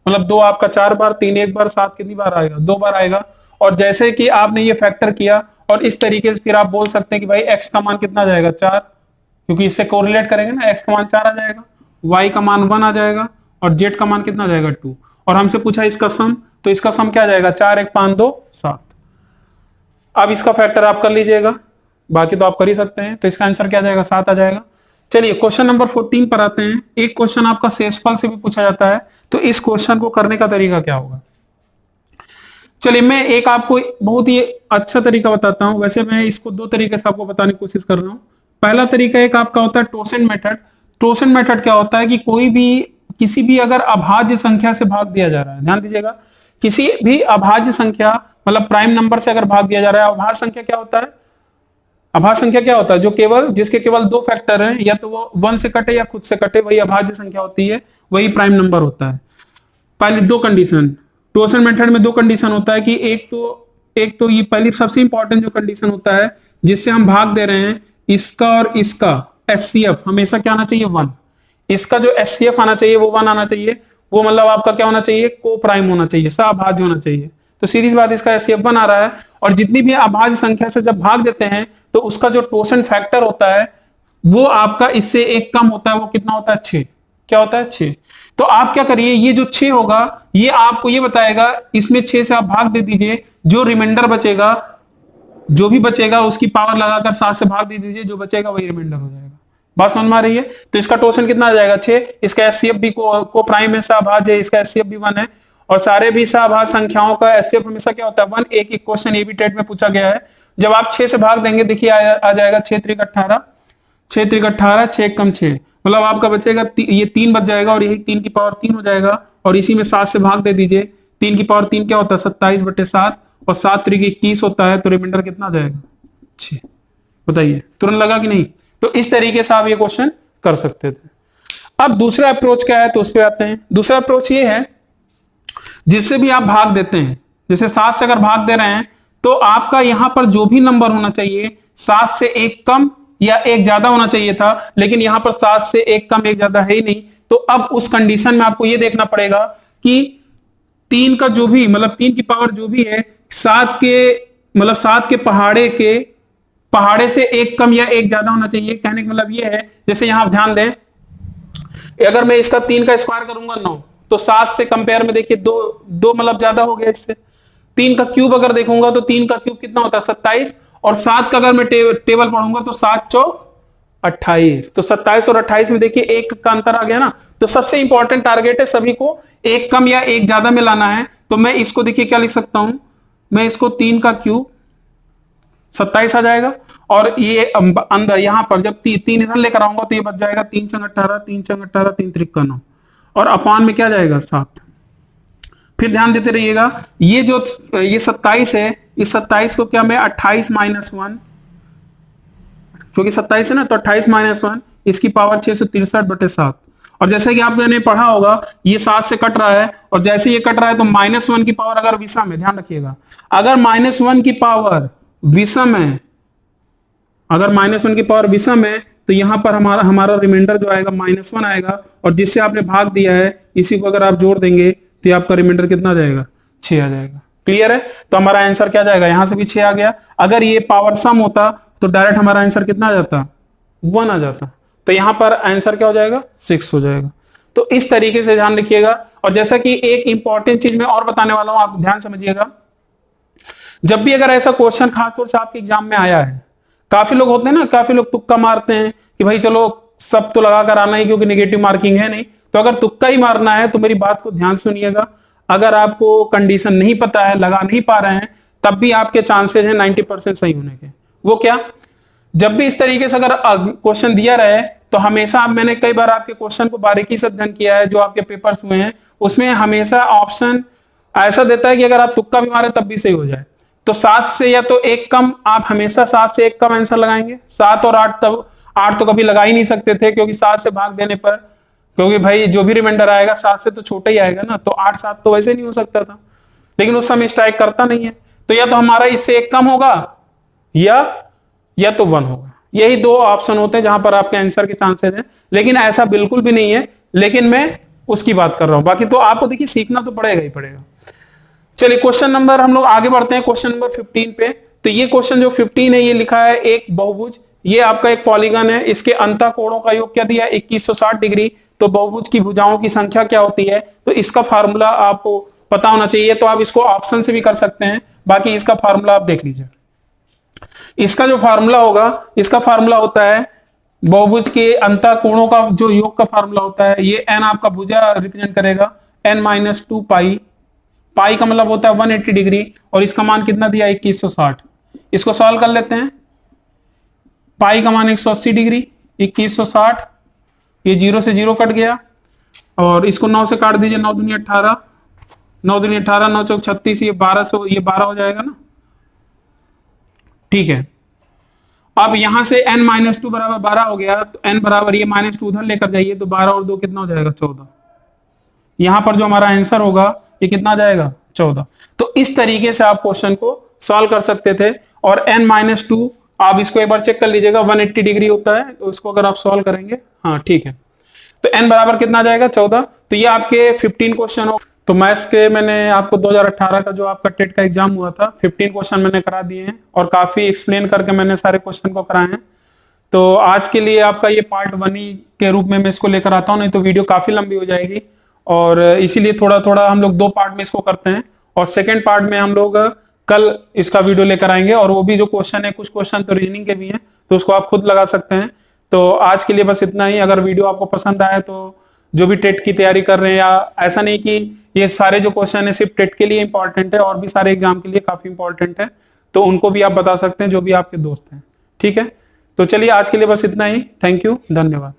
मतलब 2 आपका 4 बार, 3 1 बार, 7 कितनी बार आएगा 2 बार आएगा। और जैसे कि आपने ये फैक्टर किया, और इस तरीके से फिर आप बोल सकते हैं कि भाई x का मान कितना जाएगा 4, क्योंकि इससे कोरिलेट करेंगे ना, x का मान 4 आ जाएगा, y का मान 1 आ जाएगा, और z का मान कितना आ जाएगा 2। और हमसे पूछा इसका सम, तो इसका सम क्या जाएगा 4 1 5 2 7। अब इसका फैक्टर आप कर लीजिएगा, बाकी तो आप कर ही सकते हैं। तो इसका आंसर क्या जाएगा 7 आ जाएगा। चलिए क्वेश्चन नंबर 14 पर आते हैं। एक क्वेश्चन आपका शेषफल से भी पूछा जाता है, तो इस क्वेश्चन को करने का तरीका क्या होगा। चलिए मैं एक आपको बहुत ही अच्छा तरीका बताता हूं, वैसे मैं इसको 2 तरीके से आपको बताने की कोशिश कर रहा हूं। पहला तरीका एक आपका होता है टोसेन मेथड। टोसेन मेथड क्या होता है कि किसी भी अगर अभाज्य संख्या से भाग दिया जा रहा है, ध्यान दीजिएगा, किसी भी अभाज्य संख्या मतलब प्राइम नंबर से अगर भाग दिया जा रहा है, अभाज्य संख्या क्या होता है, अभाज्य संख्या क्या होता है, जो जिसके केवल 2 फैक्टर हैं, या तो वो 1 से कटे या खुद से कटे, वही अभाज्य संख्या होती है, वही प्राइम नंबर होता है। पहले 2 कंडीशन, टोसेन मेथड में 2 कंडीशन होता है कि एक तो ये पहली सबसे इंपॉर्टेंट जो कंडीशन होता है जिससे हम भाग दे रहे हैं, इसका और इसका एचसीएफ हमेशा क्या आना चाहिए 1। इसका जो एचसीएफ आना चाहिए वो 1 आना चाहिए, वो मतलब आपका क्या होना चाहिए, को प्राइम होना चाहिए, सअभाज्य होना चाहिए। तो सीधी बात, इसका एचसीएफ 1 आ रहा है। और जितनी भी अभाज्य संख्या से जब भाग देते हैं तो उसका जो टोसेन फैक्टर होता है वो आपका इससे एक कम होता है, वो कितना होता है 6। क्या होता है 6। तो आप क्या करिए, ये जो 6 होगा ये आपको ये बताएगा, इसमें 6 से आप भाग दे दीजिए, जो रिमाइंडर बचेगा, जो भी बचेगा उसकी पावर लगाकर 7 से भाग दे दीजिए, जो बचेगा वही रिमाइंडर हो जाएगा। बात समझ में आ रही है। तो इसका टोसेन कितना आ जाएगा 6। इसका एचसीएफ भी को प्राइम है, सअभाज्य है, इसका एचसीएफ भी 1 है। और सारे भी सअभाज्य संख्याओं का एचसीएफ हमेशा क्या होता है 1। एक क्वेश्चन ये भी टेट में पूछा गया है, जब आप 6 से भाग देंगे, देखिए आ जाएगा 6 3 18, 6 3 18, 6 कम 6, मतलब आपका बचेगा ये 3 बच जाएगा, और यही 3 की पावर 3 हो जाएगा, और इसी में 7 से भाग दे दीजिए। 3 की पावर 3 क्या होता है 27/7, और 7 3 21 होता है, तो रिमाइंडर कितना आ जाएगा 6। बताइए तुरंत लगा कि नहीं? तो इस तरीके से आप ये क्वेश्चन कर सकते थे। अब दूसरा अप्रोच क्या है, तो उस पर आते हैं। दूसरा अप्रोच ये है जिससे भी आप भाग देते हैं, जैसे 7 से अगर भाग दे रहे हैं तो आपका यहां पर जो भी नंबर होना चाहिए 7 से एक कम या एक ज्यादा होना चाहिए था, लेकिन यहां पर 7 से एक कम एक ज्यादा है ही नहीं। तो अब उस कंडीशन में आपको यह देखना पड़ेगा कि 3 का जो भी मतलब 3 की पावर जो भी है 7 के मतलब 7 के पहाड़े से एक कम या एक ज्यादा होना चाहिए। कहने का मतलब यह है, जैसे यहां आप ध्यान दें, अगर मैं इसका 3 का स्क्वायर करूंगा 9, तो 7 से कंपेयर में देखिए दो मतलब ज्यादा हो गया इससे। 3 का क्यूब अगर देखूंगा तो 3 का क्यूब कितना होता है 27, और 7 का अगर मैं टेबल पढ़ूंगा तो 7 चौक 28, तो 27 और 28 में देखिए एक का अंतर आ गया ना। तो सबसे इंपॉर्टेंट टारगेट है सभी को एक कम या एक ज्यादा में लाना है। तो मैं इसको देखिए क्या लिख सकता हूं, मैं इसको 3 का क्यूब 27 आ जाएगा, और ये अंदर यहां पर जब 3 इधर लेकर आऊंगा तो ये बच जाएगा 3 चंग 18, 3 चंग 18, 3 त्रिक 9, और अपान में क्या जाएगा 7। फिर ध्यान देते रहिएगा, ये 27 है, इस 27 को क्या मैं 28 माइनस 1, क्योंकि 27 है ना, तो 28 माइनस 1 इसकी पावर 663/7। और जैसे कि आपने पढ़ा होगा ये 7 से कट रहा है, और जैसे ये कट रहा है तो -1 की पावर अगर विषम है, ध्यान रखिएगा, अगर -1 की पावर विषम है, अगर -1 की पावर विषम है तो यहां पर हमारा रिमाइंडर जो आएगा -1 आएगा, और जिससे आपने भाग दिया है इसी को अगर आप जोड़ देंगे तो आपका रिमाइंडर कितना आ जाएगा 6 आ जाएगा। क्लियर है? तो हमारा आंसर क्या जाएगा, यहां से भी 6 आ गया। अगर ये पावर सम होता तो डायरेक्ट हमारा आंसर कितना आ जाता 1 आ जाता, तो यहां पर आंसर क्या हो जाएगा 6 हो जाएगा। तो इस तरीके से ध्यान रखिएगा। और जैसा कि एक इंपॉर्टेंट चीज मैं और बताने वाला हूं, आप ध्यान समझिएगा, जब भी अगर ऐसा क्वेश्चन खासतौर से आपके एग्जाम में आया है, काफी लोग होते हैं ना, काफी लोग तुक्का मारते हैं कि भाई चलो सब तो लगा कर आना ही क्योंकि नेगेटिव मार्किंग है नहीं। तो अगर तुक्का ही मारना है तो मेरी बात को ध्यान सुनिएगा, अगर आपको कंडीशन नहीं पता है, लगा नहीं पा रहे हैं, तब भी आपके चांसेस हैं 90% सही होने के। वो क्या, जब भी इस तरीके से अगर क्वेश्चन दिया रहे तो हमेशा, मैंने कई बार आपके क्वेश्चन को बारीकी से अध्ययन किया है, जो आपके पेपर्स हुए हैं उसमें हमेशा ऑप्शन ऐसा देता है कि अगर आप तुक्का भी मारे तब भी सही हो जाए। तो 7 से या तो एक कम, आप हमेशा 7 से एक कम आंसर लगाएंगे। 7 और 8, तब 8 तो कभी लगा ही नहीं सकते थे, क्योंकि 7 से भाग देने पर, क्योंकि भाई जो भी रिमाइंडर आएगा 7 से तो छोटा ही आएगा ना, तो 8 7 तो वैसे नहीं हो सकता था, लेकिन उस समय स्ट्राइक करता नहीं है। तो या तो हमारा इससे एक कम होगा या तो 1 होगा। यही 2 ऑप्शन होते हैं जहां पर आपके आंसर के चांसेस हैं, लेकिन ऐसा बिल्कुल भी नहीं है, लेकिन मैं उसकी बात कर रहा हूं। बाकी तो आपको देखिए सीखना तो पड़ेगा ही पड़ेगा। चलिए क्वेश्चन नंबर, हम लोग आगे बढ़ते हैं क्वेश्चन नंबर 15 पे। तो ये क्वेश्चन जो 15 है, ये लिखा है एक बहुभुज, ये आपका एक पॉलीगन है, इसके अंतः कोणों का योग क्या दिया है 2160 डिग्री। तो बहुभुज की भुजाओं की संख्या क्या होती है, तो इसका फार्मूला आपको पता होना चाहिए। तो आप इसको ऑप्शन से भी कर सकते हैं, बाकी इसका फार्मूला आप देख लीजिए। इसका जो फार्मूला होगा, इसका फार्मूला होता है बहुभुज के अंतः कोणों का जो योग का फार्मूला होता है, ये n आपका भुजा रिप्रेजेंट करेगा, n-2 पाई, पाई का मतलब होता है 180 डिग्री, और इसका मान कितना दिया 2160। इसको सॉल्व कर लेते हैं। पाई का मान 180 डिग्री, 2160, ये 0 से 0 कट गया, और इसको 9 से काट दीजिए, 9 दूनी 18, 9 दूनी 18, 9 चौक 36, ये 12 से ये 12 हो जाएगा ना। ठीक है, अब यहां से n-2 बराबर 12 हो गया, तो n बराबर ये -2 उधर लेकर जाइए, तो 12 और 2 कितना हो जाएगा 14। यहां पर जो हमारा आंसर होगा ये कितना जाएगा 14। तो इस तरीके से आप क्वेश्चन को सॉल्व कर सकते थे। और n-2 आप इसको एक बार चेक कर लीजिएगा, 180 डिग्री होता है, तो इसको अगर आप सॉल्व करेंगे, हाँ ठीक है, तो n बराबर कितना जाएगा 14। तो ये आपके 15 क्वेश्चन हो। तो मैथ्स के मैंने आपको 2018 का जो आपका टेट का एग्जाम हुआ था 15 क्वेश्चन मैंने करा दिए हैं, और काफी एक्सप्लेन करके मैंने सारे क्वेश्चन को कराए हैं। तो आज के लिए आपका ये पार्ट 1 ही के रूप में मैं इसको लेकर आता हूं, नहीं तो वीडियो काफी लंबी हो जाएगी, और इसीलिए थोड़ा थोड़ा हम लोग 2 पार्ट में इसको करते हैं, और सेकेंड पार्ट में हम लोग कल इसका वीडियो लेकर आएंगे। और वो भी जो क्वेश्चन है, कुछ क्वेश्चन तो रीजनिंग के भी हैं, तो उसको आप खुद लगा सकते हैं। तो आज के लिए बस इतना ही। अगर वीडियो आपको पसंद आए तो जो भी टेट की तैयारी कर रहे हैं, या ऐसा नहीं कि ये सारे जो क्वेश्चन है सिर्फ टेट के लिए इंपॉर्टेंट है, और भी सारे एग्जाम के लिए काफी इंपॉर्टेंट है, तो उनको भी आप बता सकते हैं जो भी आपके दोस्त हैं। ठीक है, तो चलिए आज के लिए बस इतना ही। थैंक यू, धन्यवाद।